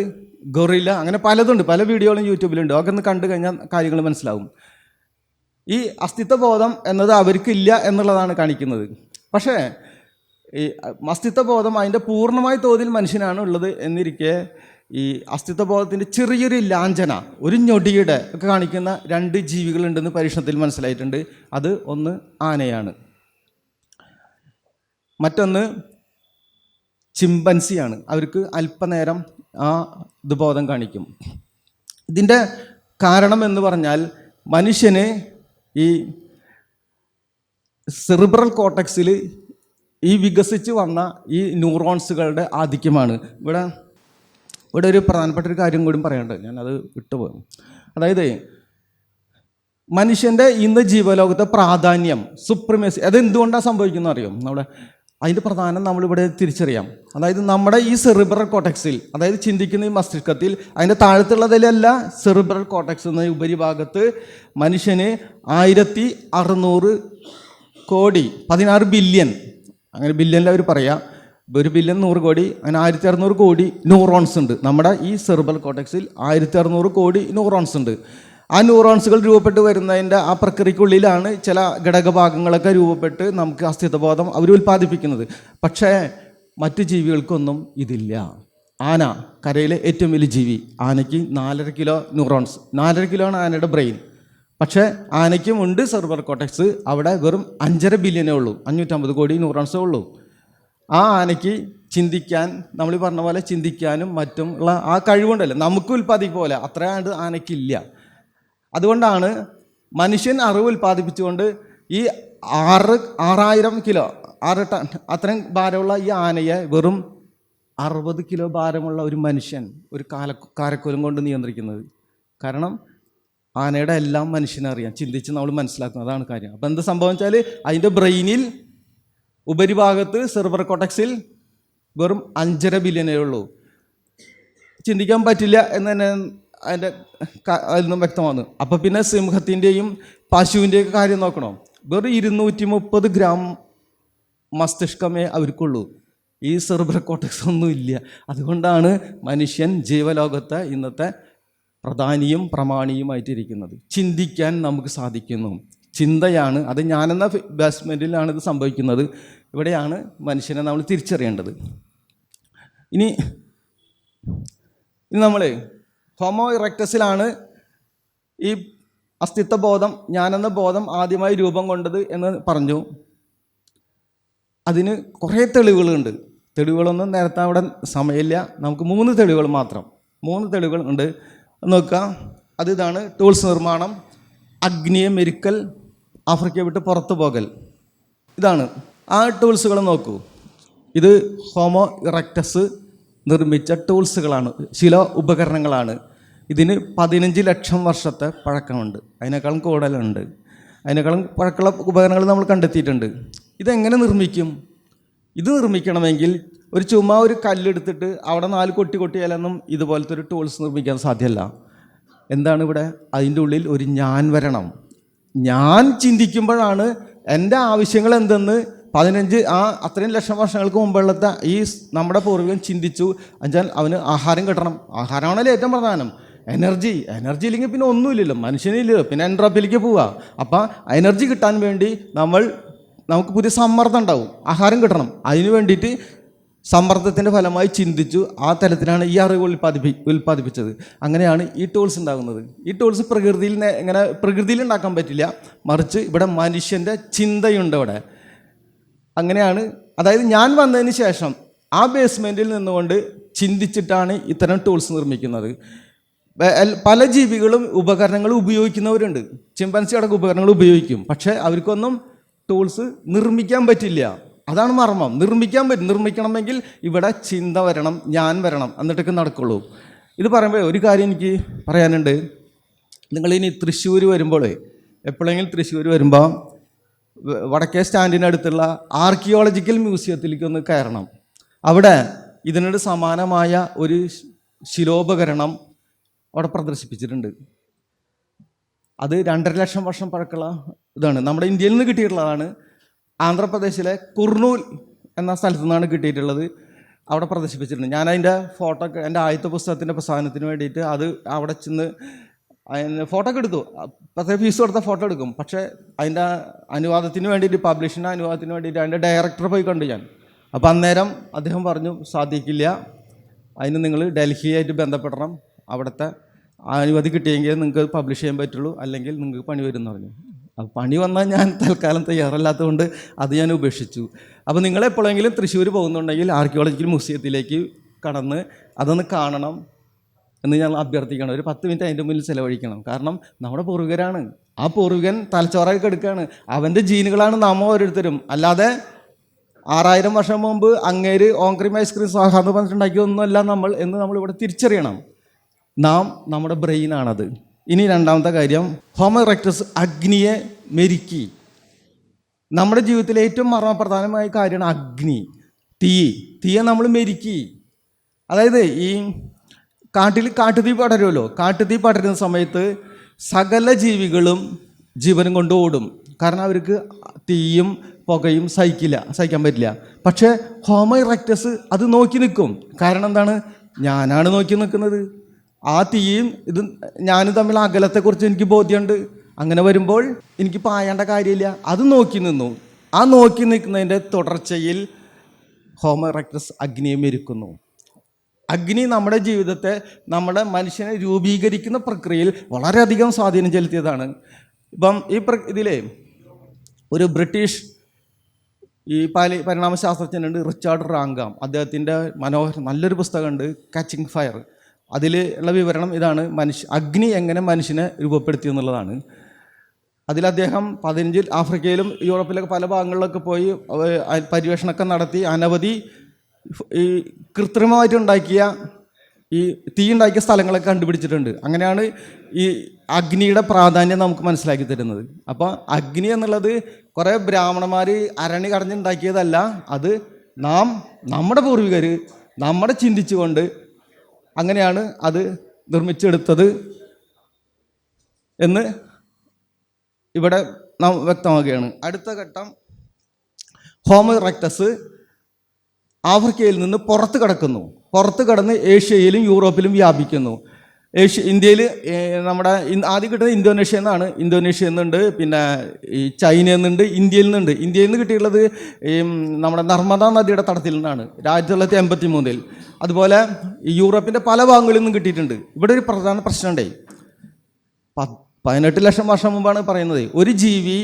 ഗൊറില്ല, അങ്ങനെ പലതുണ്ട്. പല വീഡിയോകളും യൂട്യൂബിലുണ്ട്. അതൊക്കെ ഒന്ന് കണ്ടു കഴിഞ്ഞാൽ കാര്യങ്ങൾ മനസ്സിലാവും. ഈ അസ്തിത്വബോധം എന്നത് അവർക്കില്ല എന്നുള്ളതാണ് കാണിക്കുന്നത്. പക്ഷേ ഈ അസ്തിത്വബോധം അതിൻ്റെ പൂർണ്ണമായ തോതിൽ മനുഷ്യനാണ് ഉള്ളത് എന്നിരിക്കെ ഈ അസ്തിത്വബോധത്തിൻ്റെ ചെറിയൊരു ലാഞ്ചന, ഒരു ഞൊടിയുടെ ഒക്കെ കാണിക്കുന്ന 2 ജീവികളുണ്ടെന്ന് പരീക്ഷണത്തിൽ മനസ്സിലായിട്ടുണ്ട്. അത് ഒന്ന് ആനയാണ്, മറ്റൊന്ന് ചിമ്പൻസിയാണ്. അവർക്ക് അല്പനേരം ആ ബോധം കാണിക്കും. ഇതിൻ്റെ കാരണം എന്ന് പറഞ്ഞാൽ മനുഷ്യന് ഈ സെറിബ്രൽ കോർട്ടക്സിൽ ഈ വികസിച്ച് വന്ന ഈ ന്യൂറോൺസുകളുടെ ആധിക്യമാണ്. ഇവിടെ ഒരു പ്രധാനപ്പെട്ട ഒരു കാര്യം കൂടി പറയേണ്ടത്, ഞാനത് വിട്ടുപോകും. അതായത് മനുഷ്യൻ്റെ ഇന്ന് ജീവലോകത്തെ പ്രാധാന്യം, സുപ്രീമസി, അത് എന്തുകൊണ്ടാണ് സംഭവിക്കുന്നത് അറിയാം? അതിൻ്റെ പ്രധാനം നമ്മളിവിടെ തിരിച്ചറിയാം. അതായത് നമ്മുടെ ഈ സെറിബ്രൽ കോർട്ടക്സിൽ, അതായത് ചിന്തിക്കുന്ന ഈ മസ്തിഷ്കത്തിൽ, അതിൻ്റെ താഴത്തുള്ളതിലല്ല, സെറിബ്രൽ കോർട്ടക്സ് എന്ന ഉപരിഭാഗത്ത് മനുഷ്യന് 1600 കോടി, 16 ബില്യൺ, അങ്ങനെ ബില്യണിൽ അവർ പറയാം, 1 ബില്യൺ 100 കോടി, അങ്ങനെ 1600 കോടി ന്യൂറോൺസ് ഉണ്ട്. നമ്മുടെ ഈ സെറിബ്രൽ കോർട്ടക്സിൽ 1600 കോടി ന്യൂറോൺസ് ഉണ്ട്. ആ ന്യൂറോൺസുകൾ രൂപപ്പെട്ട് വരുന്നതിൻ്റെ ആ പ്രക്രിയക്കുള്ളിലാണ് ചില ഘടകഭാഗങ്ങളൊക്കെ രൂപപ്പെട്ട് നമുക്ക് അസ്തിത്വബോധം അവർ ഉൽപ്പാദിപ്പിക്കുന്നത്. പക്ഷേ മറ്റു ജീവികൾക്കൊന്നും ഇതില്ല. ആന, കരയിലെ ഏറ്റവും വലിയ ജീവി, ആനയ്ക്ക് 4.5 കിലോ ന്യൂറോൺസ്, 4.5 കിലോ ആണ് ആനയുടെ ബ്രെയിൻ. പക്ഷേ ആനയ്ക്കും ഉണ്ട് സെറിബ്രൽ കോർട്ടക്സ്, അവിടെ വെറും 5.5 ബില്യനേ ഉള്ളൂ, 550 കോടി ന്യൂറോൺസേ ഉള്ളൂ. ആ ആനയ്ക്ക് ചിന്തിക്കാൻ, നമ്മൾ പറഞ്ഞ പോലെ ചിന്തിക്കാനും മറ്റും ഉള്ള ആ കഴിവുണ്ടല്ലോ, നമുക്ക് ഉൽപ്പാദിക്കും പോലെ അത്രയാണ്ട് ആനയ്ക്കില്ല. അതുകൊണ്ടാണ് മനുഷ്യൻ അറിവ് ഉൽപ്പാദിപ്പിച്ചുകൊണ്ട് ഈ 6000 കിലോ, 6 ടൺ അത്രയും ഭാരമുള്ള ഈ ആനയെ വെറും 60 കിലോ ഭാരമുള്ള ഒരു മനുഷ്യൻ ഒരു കാരക്കോലും കൊണ്ട് നിയന്ത്രിക്കുന്നത്. കാരണം ആനയുടെ എല്ലാം മനുഷ്യനറിയാം, ചിന്തിച്ച് നമ്മൾ മനസ്സിലാക്കുന്നത്, അതാണ് കാര്യം. അപ്പം എന്ത് സംഭവിച്ചാൽ അതിൻ്റെ ബ്രെയിനിൽ ഉപരിഭാഗത്ത് സെറിബ്രൽ കോർട്ടക്സിൽ വെറും 5.5 ബില്യനേ ഉള്ളൂ. ചിന്തിക്കാൻ പറ്റില്ല എന്ന് തന്നെ അതിൻ്റെ അതിൽ നിന്നും വ്യക്തമാണ്. അപ്പം പിന്നെ സിംഹത്തിൻ്റെയും പശുവിൻ്റെയൊക്കെ കാര്യം നോക്കണോ, വെറും 230 ഗ്രാം മസ്തിഷ്കമേ അവർക്കുള്ളൂ. ഈ സെറിബ്രൽ കോർട്ടക്സ് ഒന്നും ഇല്ല. അതുകൊണ്ടാണ് മനുഷ്യൻ ജീവലോകത്തെ ഇന്നത്തെ പ്രധാനിയും പ്രമാണിയുമായിട്ടിരിക്കുന്നത്. ചിന്തിക്കാൻ നമുക്ക് സാധിക്കുന്നു. ചിന്തയാണ് അത്. ഞാനെന്ന ബേസ്മെൻറ്റിലാണ് ഇത് സംഭവിക്കുന്നത്. ഇവിടെയാണ് മനുഷ്യനെ നമ്മൾ തിരിച്ചറിയേണ്ടത്. ഇനി നമ്മൾ ഹോമോ ഇറക്ടസിലാണ് ഈ അസ്തിത്വബോധം, ഞാനെന്ന ബോധം ആദ്യമായി രൂപം കൊണ്ടത് എന്ന് പറഞ്ഞു. അതിന് കുറേ തെളിവുകളുണ്ട്. തെളിവുകളൊന്നും നേരത്തെ അവിടെ സമയമില്ല. നമുക്ക് 3 തെളിവുകൾ മാത്രം, 3 തെളിവുകൾ ഉണ്ട്. നോക്കുക, അത് ഇതാണ്. ടൂൾസ് നിർമ്മാണം, അഗ്നിയെ മെരുക്കൽ, ആഫ്രിക്ക വിട്ട് പുറത്തു പോകൽ, ഇതാണ് ആ ടൂൾസുകൾ. നോക്കൂ, ഇത് ഹോമോ ഇറക്ടസ് നിർമ്മിച്ച ടൂൾസുകളാണ്, ശില ഉപകരണങ്ങളാണ്. ഇതിന് 15 ലക്ഷം വർഷത്തെ പഴക്കമുണ്ട്, അതിനേക്കാളും കൂടുതലുണ്ട്. അതിനേക്കാളും പഴക്കമുള്ള ഉപകരണങ്ങൾ നമ്മൾ കണ്ടെത്തിയിട്ടുണ്ട്. ഇതെങ്ങനെ നിർമ്മിക്കും? ഇത് നിർമ്മിക്കണമെങ്കിൽ ഒരു കല്ലെടുത്തിട്ട് അവിടെ 4 കൊട്ടിയാലൊന്നും ഇതുപോലത്തെ ഒരു ടൂൾസ് നിർമ്മിക്കാൻ സാധ്യമല്ല. എന്താണ് ഇവിടെ? അതിൻ്റെ ഉള്ളിൽ ഒരു ഞാൻ വരണം. ഞാൻ ചിന്തിക്കുമ്പോഴാണ് എൻ്റെ ആവശ്യങ്ങൾ എന്തെന്ന് അത്രയും ലക്ഷം വർഷങ്ങൾക്ക് മുമ്പുള്ളത്തെ ഈ നമ്മുടെ പൂർവികൻ ചിന്തിച്ചു. എന്നുവെച്ചാൽ അവന് ആഹാരം കിട്ടണം. ആഹാരമാണല്ലോ ഏറ്റവും പ്രധാനം. എനർജി ഇല്ലെങ്കിൽ പിന്നെ ഒന്നുമില്ലല്ലോ, മനുഷ്യനില്ലല്ലോ, പിന്നെ എൻട്രോപ്പിയിലേക്ക് പോവുക. അപ്പം എനർജി കിട്ടാൻ വേണ്ടി നമുക്ക് പുതിയ സമ്മർദ്ദം ഉണ്ടാവും, ആഹാരം കിട്ടണം. അതിന് വേണ്ടിയിട്ട് സമ്മർദ്ദത്തിൻ്റെ ഫലമായി ചിന്തിച്ചു. ആ തലത്തിലാണ് ഈ അറിവ് ഉൽപ്പാദിപ്പിച്ചത്. അങ്ങനെയാണ് ഈ ടൂൾസ് ഉണ്ടാകുന്നത്. ഈ ടൂൾസ് പ്രകൃതിയിൽ ഉണ്ടാക്കാൻ പറ്റില്ല, മറിച്ച് ഇവിടെ മനുഷ്യൻ്റെ ചിന്തയുണ്ട് ഇവിടെ. അങ്ങനെയാണ്. അതായത് ഞാൻ വന്നതിന് ശേഷം ആ ബേസ്മെൻറ്റിൽ നിന്നുകൊണ്ട് ചിന്തിച്ചിട്ടാണ് ഇത്തരം ടൂൾസ് നിർമ്മിക്കുന്നത്. പല ജീവികളും ഉപകരണങ്ങൾ ഉപയോഗിക്കുന്നവരുണ്ട്. ചിമ്പൻസി അടക്കം ഉപകരണങ്ങൾ ഉപയോഗിക്കും, പക്ഷേ അവർക്കൊന്നും ടൂൾസ് നിർമ്മിക്കാൻ പറ്റില്ല. അതാണ് മർമ്മം. നിർമ്മിക്കണമെങ്കിൽ ഇവിടെ ചിന്ത വരണം, ഞാൻ വരണം, എന്നിട്ടൊക്കെ നടക്കുള്ളൂ. ഇത് പറയുമ്പോൾ ഒരു കാര്യം എനിക്ക് പറയാനുണ്ട്. നിങ്ങളിനി തൃശ്ശൂർ വരുമ്പോൾ, എപ്പോഴെങ്കിലും തൃശ്ശൂർ വരുമ്പോൾ വടക്കേ സ്റ്റാൻഡിനടുത്തുള്ള ആർക്കിയോളജിക്കൽ മ്യൂസിയത്തിലേക്ക് ഒന്ന് കയറണം. അവിടെ ഇതിനോട് സമാനമായ ഒരു ശിലോപകരണം അവിടെ പ്രദർശിപ്പിച്ചിട്ടുണ്ട്. അത് 2.5 ലക്ഷം വർഷം പഴക്കമുള്ള ഇതാണ്. നമ്മുടെ ഇന്ത്യയിൽ നിന്ന് കിട്ടിയിട്ടുള്ളതാണ്. ആന്ധ്രാപ്രദേശിലെ കുർണൂൽ എന്ന സ്ഥലത്തു നിന്നാണ് കിട്ടിയിട്ടുള്ളത്. അവിടെ പ്രദർശിപ്പിച്ചിട്ടുണ്ട്. ഞാൻ അതിൻ്റെ ഫോട്ടോ, എൻ്റെ ആദ്യത്തെ പുസ്തകത്തിൻ്റെ പ്രസാധനത്തിന് വേണ്ടിയിട്ട് അത് അവിടെ ചെന്ന് ഫോട്ടോ ഒക്കെ എടുത്തു. പ്രത്യേക ഫീസ് കൊടുത്ത ഫോട്ടോ എടുക്കും. പക്ഷേ അതിൻ്റെ അനുവാദത്തിന് വേണ്ടിയിട്ട്, പബ്ലിഷിൻ്റെ അനുവാദത്തിന് വേണ്ടിയിട്ട് അതിൻ്റെ ഡയറക്ടറെ പോയി കണ്ടു ഞാൻ. അപ്പോൾ അന്നേരം അദ്ദേഹം പറഞ്ഞു, സാധിക്കില്ല, അതിന് നിങ്ങൾ ഡൽഹിയായിട്ട് ബന്ധപ്പെടണം, അവിടുത്തെ അനുമതി കിട്ടിയെങ്കിൽ നിങ്ങൾക്ക് പബ്ലിഷ് ചെയ്യാൻ പറ്റുള്ളൂ, അല്ലെങ്കിൽ നിങ്ങൾക്ക് പണി വരും എന്ന് പറഞ്ഞു. അപ്പോൾ പണി വന്നാൽ ഞാൻ തൽക്കാലം തയ്യാറല്ലാത്തതുകൊണ്ട് അത് ഞാൻ ഉപേക്ഷിച്ചു. അപ്പോൾ നിങ്ങളെപ്പോഴെങ്കിലും തൃശ്ശൂർ പോകുന്നുണ്ടെങ്കിൽ ആർക്കിയോളജിക്കൽ മ്യൂസിയത്തിലേക്ക് കടന്ന് അതൊന്ന് കാണണം എന്ന് ഞാൻ അഭ്യർത്ഥിക്കണം. ഒരു 10 മിനിറ്റ് അതിൻ്റെ മുന്നിൽ ചിലവഴിക്കണം. കാരണം നമ്മുടെ പൂർവികരാണ്, ആ പൂർവികൻ തലച്ചോറായി കിടക്കുകയാണ്. അവൻ്റെ ജീനുകളാണ് നാം ഓരോരുത്തരും. അല്ലാതെ 6000 വർഷം മുമ്പ് അങ്ങേര് ഓങ്ക്രീം ഐസ്ക്രീം സ്വാഹാന്ന് പറഞ്ഞിട്ടുണ്ടാക്കിയൊന്നുമല്ല നമ്മൾ എന്ന് നമ്മളിവിടെ തിരിച്ചറിയണം. നാം നമ്മുടെ ബ്രെയിനാണത്. ഇനി രണ്ടാമത്തെ കാര്യം, ഹോമോ ഇറക്ടസ് അഗ്നിയെ മെരുക്കി. നമ്മുടെ ജീവിതത്തിലെ ഏറ്റവും മർമ്മപ്രധാനമായ കാര്യമാണ് അഗ്നി, തീയെ നമ്മൾ മെരുക്കി. അതായത് ഈ കാട്ടുതീ പടരുമല്ലോ, കാട്ടുതീ പടരുന്ന സമയത്ത് സകല ജീവികളും ജീവനും കൊണ്ട് ഓടും. കാരണം അവർക്ക് തീയും പുകയും സഹിക്കാൻ പറ്റില്ല. പക്ഷേ ഹോമോ ഇറക്ടസ് അത് നോക്കി നിൽക്കും. കാരണം എന്താണ്? ഞാനാണ് നോക്കി നിൽക്കുന്നത്. ആ തീയും ഞാനും തമ്മിൽ അകലത്തെക്കുറിച്ച് എനിക്ക് ബോധ്യമുണ്ട്. അങ്ങനെ വരുമ്പോൾ എനിക്ക് പായേണ്ട കാര്യമില്ല. അത് നോക്കി നിന്നു. ആ നോക്കി നിൽക്കുന്നതിൻ്റെ തുടർച്ചയിൽ ഹോമോ ഇറക്ടസ് അഗ്നിയെ മെരുക്കുന്നു. അഗ്നി നമ്മുടെ ജീവിതത്തെ, നമ്മുടെ മനുഷ്യനെ രൂപീകരിക്കുന്ന പ്രക്രിയയിൽ വളരെയധികം സ്വാധീനം ചെലുത്തിയതാണ്. ഇപ്പം ഇതിലെ ഒരു ബ്രിട്ടീഷ് പരിണാമശാസ്ത്രജ്ഞനുണ്ട്, റിച്ചാർഡ് റാങ്കാം. അദ്ദേഹത്തിൻ്റെ നല്ലൊരു പുസ്തകമുണ്ട്, കാച്ചിങ് ഫയർ. അതിൽ ഉള്ള വിവരണം ഇതാണ്: അഗ്നി എങ്ങനെ മനുഷ്യനെ രൂപപ്പെടുത്തി എന്നുള്ളതാണ്. അതിൽ അദ്ദേഹം ആഫ്രിക്കയിലും യൂറോപ്പിലൊക്കെ പല ഭാഗങ്ങളിലൊക്കെ പോയി പര്യവേഷണമൊക്കെ നടത്തി അനവധി ഈ കൃത്രിമമായിട്ടുണ്ടാക്കിയ ഈ തീ ഉണ്ടാക്കിയ സ്ഥലങ്ങളൊക്കെ കണ്ടുപിടിച്ചിട്ടുണ്ട്. അങ്ങനെയാണ് ഈ അഗ്നിയുടെ പ്രാധാന്യം നമുക്ക് മനസ്സിലാക്കി തരുന്നത്. അപ്പോൾ അഗ്നി എന്നുള്ളത് കുറേ ബ്രാഹ്മണന്മാർ അരണി കടഞ്ഞുണ്ടാക്കിയതല്ല. അത് നമ്മുടെ പൂർവികർ നമ്മുടെ ചിന്തിച്ചുകൊണ്ട് അങ്ങനെയാണ് അത് നിർമ്മിച്ചെടുത്തത് എന്ന് ഇവിടെ നാം വ്യക്തമാക്കുകയാണ്. അടുത്ത ഘട്ടം, ഹോമോ ഇറക്ടസ് ആഫ്രിക്കയിൽ നിന്ന് പുറത്ത് കടന്ന് ഏഷ്യയിലും യൂറോപ്പിലും വ്യാപിക്കുന്നു. ഇന്ത്യയിൽ നമ്മുടെ ആദ്യം കിട്ടുന്നത് ഇന്തോനേഷ്യ എന്നാണ്. ഇന്തോനേഷ്യ എന്നുണ്ട്, പിന്നെ ഈ ചൈന എന്നുണ്ട്, ഇന്ത്യയിൽ നിന്ന് കിട്ടിയിട്ടുള്ളത് നമ്മുടെ നർമ്മദ നദിയുടെ തടത്തിൽ നിന്നാണ് 1983. അതുപോലെ യൂറോപ്പിൻ്റെ പല ഭാഗങ്ങളിൽ നിന്നും കിട്ടിയിട്ടുണ്ട്. ഇവിടെ ഒരു പ്രധാന പ്രശ്നമുണ്ടേ. 18 ലക്ഷം വർഷം മുമ്പാണ് പറയുന്നത്. ഒരു ജീവി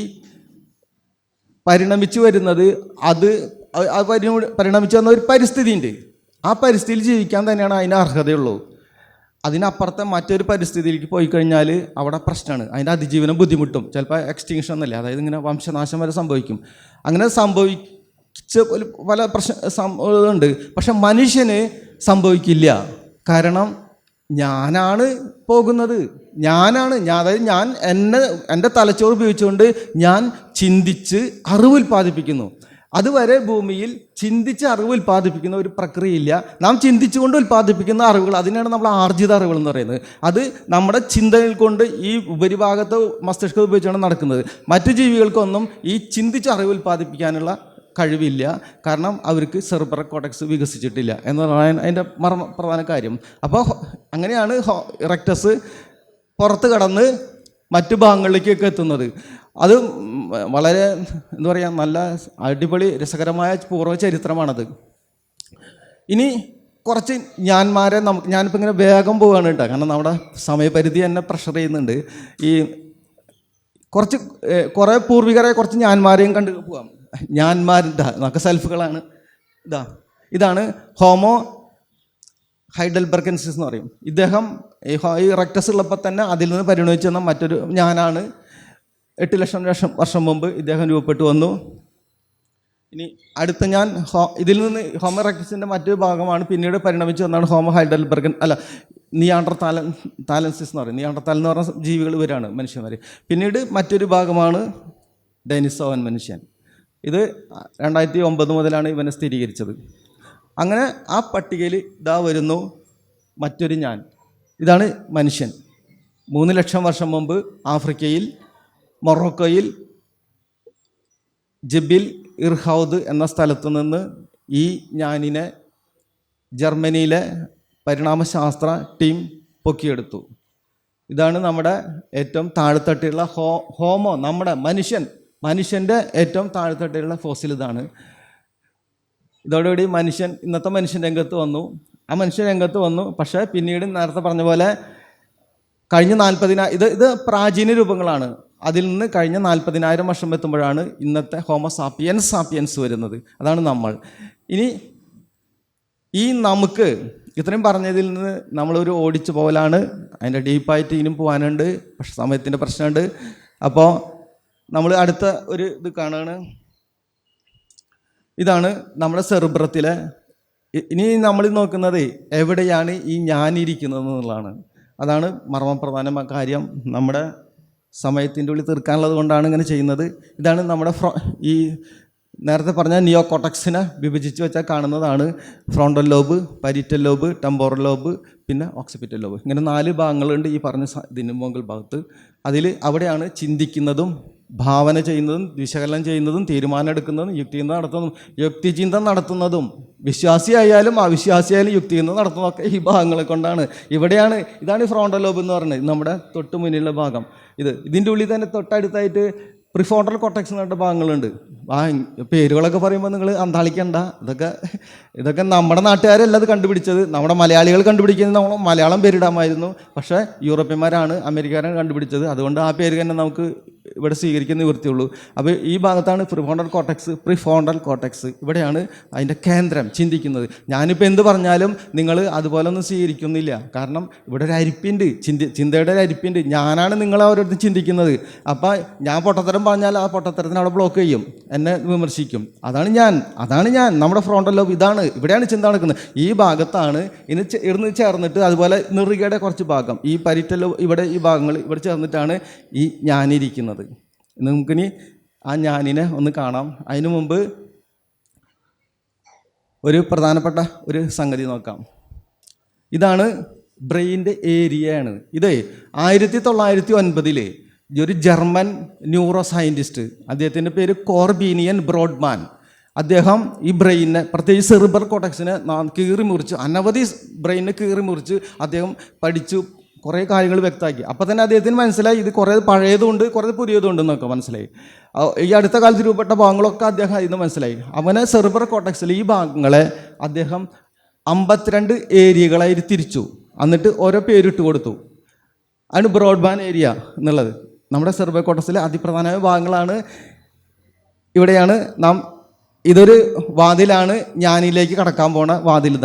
പരിണമിച്ചു വരുന്നത് പരിണമിച്ചു വന്ന ഒരു പരിസ്ഥിതിയുണ്ട്. ആ പരിസ്ഥിതിയിൽ ജീവിക്കാൻ തന്നെയാണ് അതിന് അർഹതയുള്ളൂ. അതിനപ്പുറത്തെ മറ്റൊരു പരിസ്ഥിതിയിലേക്ക് പോയി കഴിഞ്ഞാൽ അവിടെ പ്രശ്നമാണ്. അതിൻ്റെ അതിജീവനം ബുദ്ധിമുട്ടും, ചിലപ്പോൾ എക്സ്റ്റിങ്ഷൻ എന്നല്ലേ, അതായത് ഇങ്ങനെ വംശനാശം വരെ സംഭവിക്കും. അങ്ങനെ സംഭവിച്ച പല ഉണ്ട്. പക്ഷെ മനുഷ്യന് സംഭവിക്കില്ല. കാരണം ഞാനാണ് പോകുന്നത്. അതായത് എൻ്റെ തലച്ചോറ് ഉപയോഗിച്ചുകൊണ്ട് ഞാൻ ചിന്തിച്ച് അറിവ് ഉൽപ്പാദിപ്പിക്കുന്നു. അതുവരെ ഭൂമിയിൽ ചിന്തിച്ച് അറിവ് ഉൽപ്പാദിപ്പിക്കുന്ന ഒരു പ്രക്രിയയില്ല. നാം ചിന്തിച്ചുകൊണ്ട് ഉൽപ്പാദിപ്പിക്കുന്ന അറിവുകൾ, അതിനാണ് നമ്മൾ ആർജിത അറിവുകൾ എന്ന് പറയുന്നത്. അത് നമ്മുടെ ചിന്തകൾ കൊണ്ട് ഈ ഉപരിഭാഗത്ത് മസ്തിഷ്കം ഉപയോഗിച്ചാണ് നടക്കുന്നത്. മറ്റു ജീവികൾക്കൊന്നും ഈ ചിന്തിച്ച് അറിവ് ഉൽപ്പാദിപ്പിക്കാനുള്ള കഴിവില്ല. കാരണം അവർക്ക് സെറിബ്രൽ കോർട്ടെക്സ് വികസിച്ചിട്ടില്ല എന്നതാണ് അതിൻ്റെ പ്രധാന കാര്യം. അപ്പോൾ അങ്ങനെയാണ് ഇറക്ടസ് പുറത്ത് കടന്ന് മറ്റു ഭാഗങ്ങളിലേക്കൊക്കെ എത്തുന്നത്. അത് വളരെ നല്ല അടിപൊളി രസകരമായ പൂർവ്വ ചരിത്രമാണത്. ഇനി കുറച്ച് ഞാനിപ്പോൾ ഇങ്ങനെ വേഗം പോവുകയാണ് കേട്ടോ, കാരണം നമ്മുടെ സമയപരിധി എന്നെ പ്രഷർ ചെയ്യുന്നുണ്ട്. കുറേ പൂർവികരെ കുറച്ച് ഞാന്മാരെയും കണ്ടു പോകാം. നമുക്ക് സെൽഫുകളാണ്. ഇതാണ് ഹോമോ ഹൈഡൽബർഗൻസിസ് എന്ന് പറയും. ഇദ്ദേഹം ഈ ഇറക്ടസ് ഉള്ളപ്പോൾ തന്നെ അതിൽ നിന്ന് പരിണമിച്ചു വന്ന മറ്റൊരു ഞാനാണ്. 8 ലക്ഷം വർഷം മുമ്പ് ഇദ്ദേഹം രൂപപ്പെട്ടു വന്നു. ഇനി അടുത്ത ഇതിൽ നിന്ന് ഹോമോ ഇറക്ടസിൻ്റെ മറ്റൊരു ഭാഗമാണ് പിന്നീട് പരിണമിച്ചു വന്നാണ് ഹോമോ ഹൈഡൽബർഗൻ നിയാണ്ടർതാലൻസിസ് എന്ന് പറയും. നിയാണ്ടർതാൽ എന്ന് പറഞ്ഞ ജീവികൾ ഇവരാണ്, മനുഷ്യന്മാർ. പിന്നീട് മറ്റൊരു ഭാഗമാണ് ഡെനിസോവൻ മനുഷ്യൻ. ഇത് 2009 മുതലാണ് ഇവനെ സ്ഥിരീകരിച്ചത്. അങ്ങനെ ആ പട്ടികയിൽ വരുന്നു മറ്റൊരു ഞാൻ. ഇതാണ് മനുഷ്യൻ. 3 ലക്ഷം വർഷം മുമ്പ് ആഫ്രിക്കയിൽ മൊറോക്കോയിൽ ജബിൽ ഇർഹൗദ് എന്ന സ്ഥലത്തു നിന്ന് ഈ ഞാനിനെ ജർമ്മനിയിലെ പരിണാമശാസ്ത്ര ടീം പൊക്കിയെടുത്തു. ഇതാണ് നമ്മുടെ ഏറ്റവും താഴെത്തട്ടിലുള്ള ഹോമോ, നമ്മുടെ മനുഷ്യൻ്റെ ഏറ്റവും താഴെത്തട്ടിലുള്ള ഫോസിൽ ഇതാണ്. ഇതോടുകൂടി ഇന്നത്തെ മനുഷ്യൻ രംഗത്ത് വന്നു. ആ മനുഷ്യൻ രംഗത്ത് വന്നു. പക്ഷേ പിന്നീട് നേരത്തെ പറഞ്ഞ പോലെ കഴിഞ്ഞ 40,000 ഇത് പ്രാചീന രൂപങ്ങളാണ്. അതിൽ നിന്ന് കഴിഞ്ഞ 40,000 വർഷം എത്തുമ്പോഴാണ് ഇന്നത്തെ ഹോമോ സാപ്പിയൻസ് വരുന്നത്. അതാണ് നമ്മൾ. ഇനി നമുക്ക് ഇത്രയും പറഞ്ഞതിൽ നിന്ന് നമ്മളൊരു ഓടിച്ചു പോകലാണ്. അതിൻ്റെ ഡീപ്പായിട്ട് ഇനിയും പോകാനുണ്ട്. പക്ഷെ സമയത്തിൻ്റെ പ്രശ്നമുണ്ട്. അപ്പോൾ നമ്മൾ അടുത്ത ഒരു ഇത് കാണുകയാണ്. ഇതാണ് നമ്മുടെ സെറിബ്രത്തിലെ, ഇനി നമ്മൾ നോക്കുന്നത് എവിടെയാണ് ഈ ഞാനിരിക്കുന്നത് എന്നുള്ളതാണ്. അതാണ് മർമ്മപ്രധാനമായ കാര്യം. നമ്മുടെ സമയത്തിൻ്റെ ഉള്ളിൽ തീർക്കാനുള്ളത് കൊണ്ടാണ് ഇങ്ങനെ ചെയ്യുന്നത്. ഇതാണ് നമ്മുടെ ഈ നേരത്തെ പറഞ്ഞ നിയോ കോട്ടക്സിനെ വിഭജിച്ച് വെച്ചാൽ കാണുന്നതാണ് frontal lobe, parietal lobe, temporal lobe, പിന്നെ ഓക്സിപിറ്റൽ ലോബ്. ഇങ്ങനെ 4 ഭാഗങ്ങളുണ്ട് ഈ പറഞ്ഞ ഇതിന് മുകൾ ഭാഗത്ത്. അവിടെയാണ് ചിന്തിക്കുന്നതും ഭാവന ചെയ്യുന്നതും വിശകലനം ചെയ്യുന്നതും തീരുമാനം എടുക്കുന്നതും യുക്തിചിന്ത നടത്തുന്നതും യുക്തിചിന്ത നടത്തുന്നതും വിശ്വാസിയായാലും അവിശ്വാസിയായാലും യുക്തിചിന്ത നടത്തുന്നതൊക്കെ ഈ ഭാഗങ്ങളെ കൊണ്ടാണ്. ഇതാണ് ഈ ഫ്രോണ്ടൽ ലോബ് എന്ന് പറയുന്നത്, നമ്മുടെ തൊട്ട് മുന്നിലുള്ള ഭാഗം. ഇതിൻ്റെ ഉള്ളിൽ തന്നെ തൊട്ടടുത്തായിട്ട് പ്രിഫ്രോണ്ടൽ കോർട്ടെക്സ് എന്ന് പറഞ്ഞ ഭാഗങ്ങളുണ്ട്. പേരുകളൊക്കെ പറയുമ്പോൾ നിങ്ങൾ അന്താളിക്കണ്ട. ഇതൊക്കെ നമ്മുടെ നാട്ടുകാരല്ല അത് കണ്ടുപിടിച്ചത്, നമ്മുടെ മലയാളികൾ കണ്ടുപിടിക്കുന്നത്. നമ്മൾ മലയാളം പേരിടാമായിരുന്നു, പക്ഷേ യൂറോപ്യന്മാരാണ്, അമേരിക്കക്കാരാണ് കണ്ടുപിടിച്ചത്. അതുകൊണ്ട് ആ പേര് തന്നെ നമുക്ക് ഇവിടെ സ്വീകരിക്കുന്ന നിവൃത്തിയുള്ളൂ. അപ്പോൾ ഈ ഭാഗത്താണ് പ്രിഫ്രോണ്ടൽ കോർട്ടെക്സ്. ഇവിടെയാണ് അതിൻ്റെ കേന്ദ്രം, ചിന്തിക്കുന്നത്. ഞാനിപ്പോൾ എന്ത് പറഞ്ഞാലും നിങ്ങൾ അതുപോലെ ഒന്നും സ്വീകരിക്കുന്നില്ല. കാരണം ഇവിടെ ഒരു അരിപ്പുണ്ട്, ചിന്തയുടെ ഒരു അരിപ്പുണ്ട്. ഞാനാണ് നിങ്ങളെ ഓരോരുത്തരും ചിന്തിക്കുന്നത്. അപ്പോൾ ഞാൻ പൊട്ടത്തരം പറഞ്ഞാൽ ആ പൊട്ടത്തരത്തിന് അവിടെ ബ്ലോക്ക് ചെയ്യും, എന്നെ വിമർശിക്കും. അതാണ് ഞാൻ നമ്മുടെ ഫ്രോണ്ടൽ ലോബ്. ഇവിടെയാണ് ചിന്ത നടക്കുന്നത്. ഈ ഭാഗത്താണ് ഇരുന്ന് ചേർന്നിട്ട്, അതുപോലെ നെറുകയുടെ കുറച്ച് ഭാഗം, ഈ പരിറ്റൽ ഇവിടെ, ഈ ഭാഗങ്ങൾ ഇവിടെ ചേർന്നിട്ടാണ് ഈ ഞാനിരിക്കുന്നത്. നമുക്കിനി ആ ഞാനിനെ ഒന്ന് കാണാം. അതിനു മുമ്പ് ഒരു പ്രധാനപ്പെട്ട ഒരു സംഗതി നോക്കാം. ഇതാണ് ബ്രെയിൻ്റെ ഏരിയയാണ്. 1909 ഒരു ജർമ്മൻ ന്യൂറോ സയൻറ്റിസ്റ്റ്, അദ്ദേഹത്തിൻ്റെ പേര് കോർബീനിയൻ ബ്രോഡ്മാൻ. അദ്ദേഹം ഈ ബ്രെയിനെ, പ്രത്യേകിച്ച് സെറിബ്രൽ കോർട്ടെക്സിനെ കീറി മുറിച്ച്, അനവധി ബ്രെയിനെ കീറി മുറിച്ച് അദ്ദേഹം പഠിച്ചു, കുറേ കാര്യങ്ങൾ വ്യക്തമാക്കി. അപ്പോൾ തന്നെ അദ്ദേഹത്തിന് മനസ്സിലായി ഇത് കുറേ പഴയതുണ്ട്, കുറേ പുതിയതുണ്ട് എന്നൊക്കെ മനസ്സിലായി. ഈ അടുത്ത കാലത്ത് രൂപപ്പെട്ട ഭാഗങ്ങളൊക്കെ അദ്ദേഹം ഇതിന് മനസ്സിലായി. അവനെ സെറിബ്രൽ കോർട്ടെക്സിൽ ഈ ഭാഗങ്ങളെ അദ്ദേഹം 52 ഏരിയകളായി തിരിച്ചു. എന്നിട്ട് ഓരോ പേരിട്ട് കൊടുത്തു. അതിന് ബ്രോഡ്ബാൻ ഏരിയ എന്നുള്ളത്. നമ്മുടെ സെറിബ്രൽ കോർട്ടെക്സിലെ അതിപ്രധാനമായ ഭാഗങ്ങളാണ്. ഇവിടെയാണ് ഇതൊരു വാതിലാണ്, ഞാനിലേക്ക് കടക്കാൻ പോണ വാതിൽ.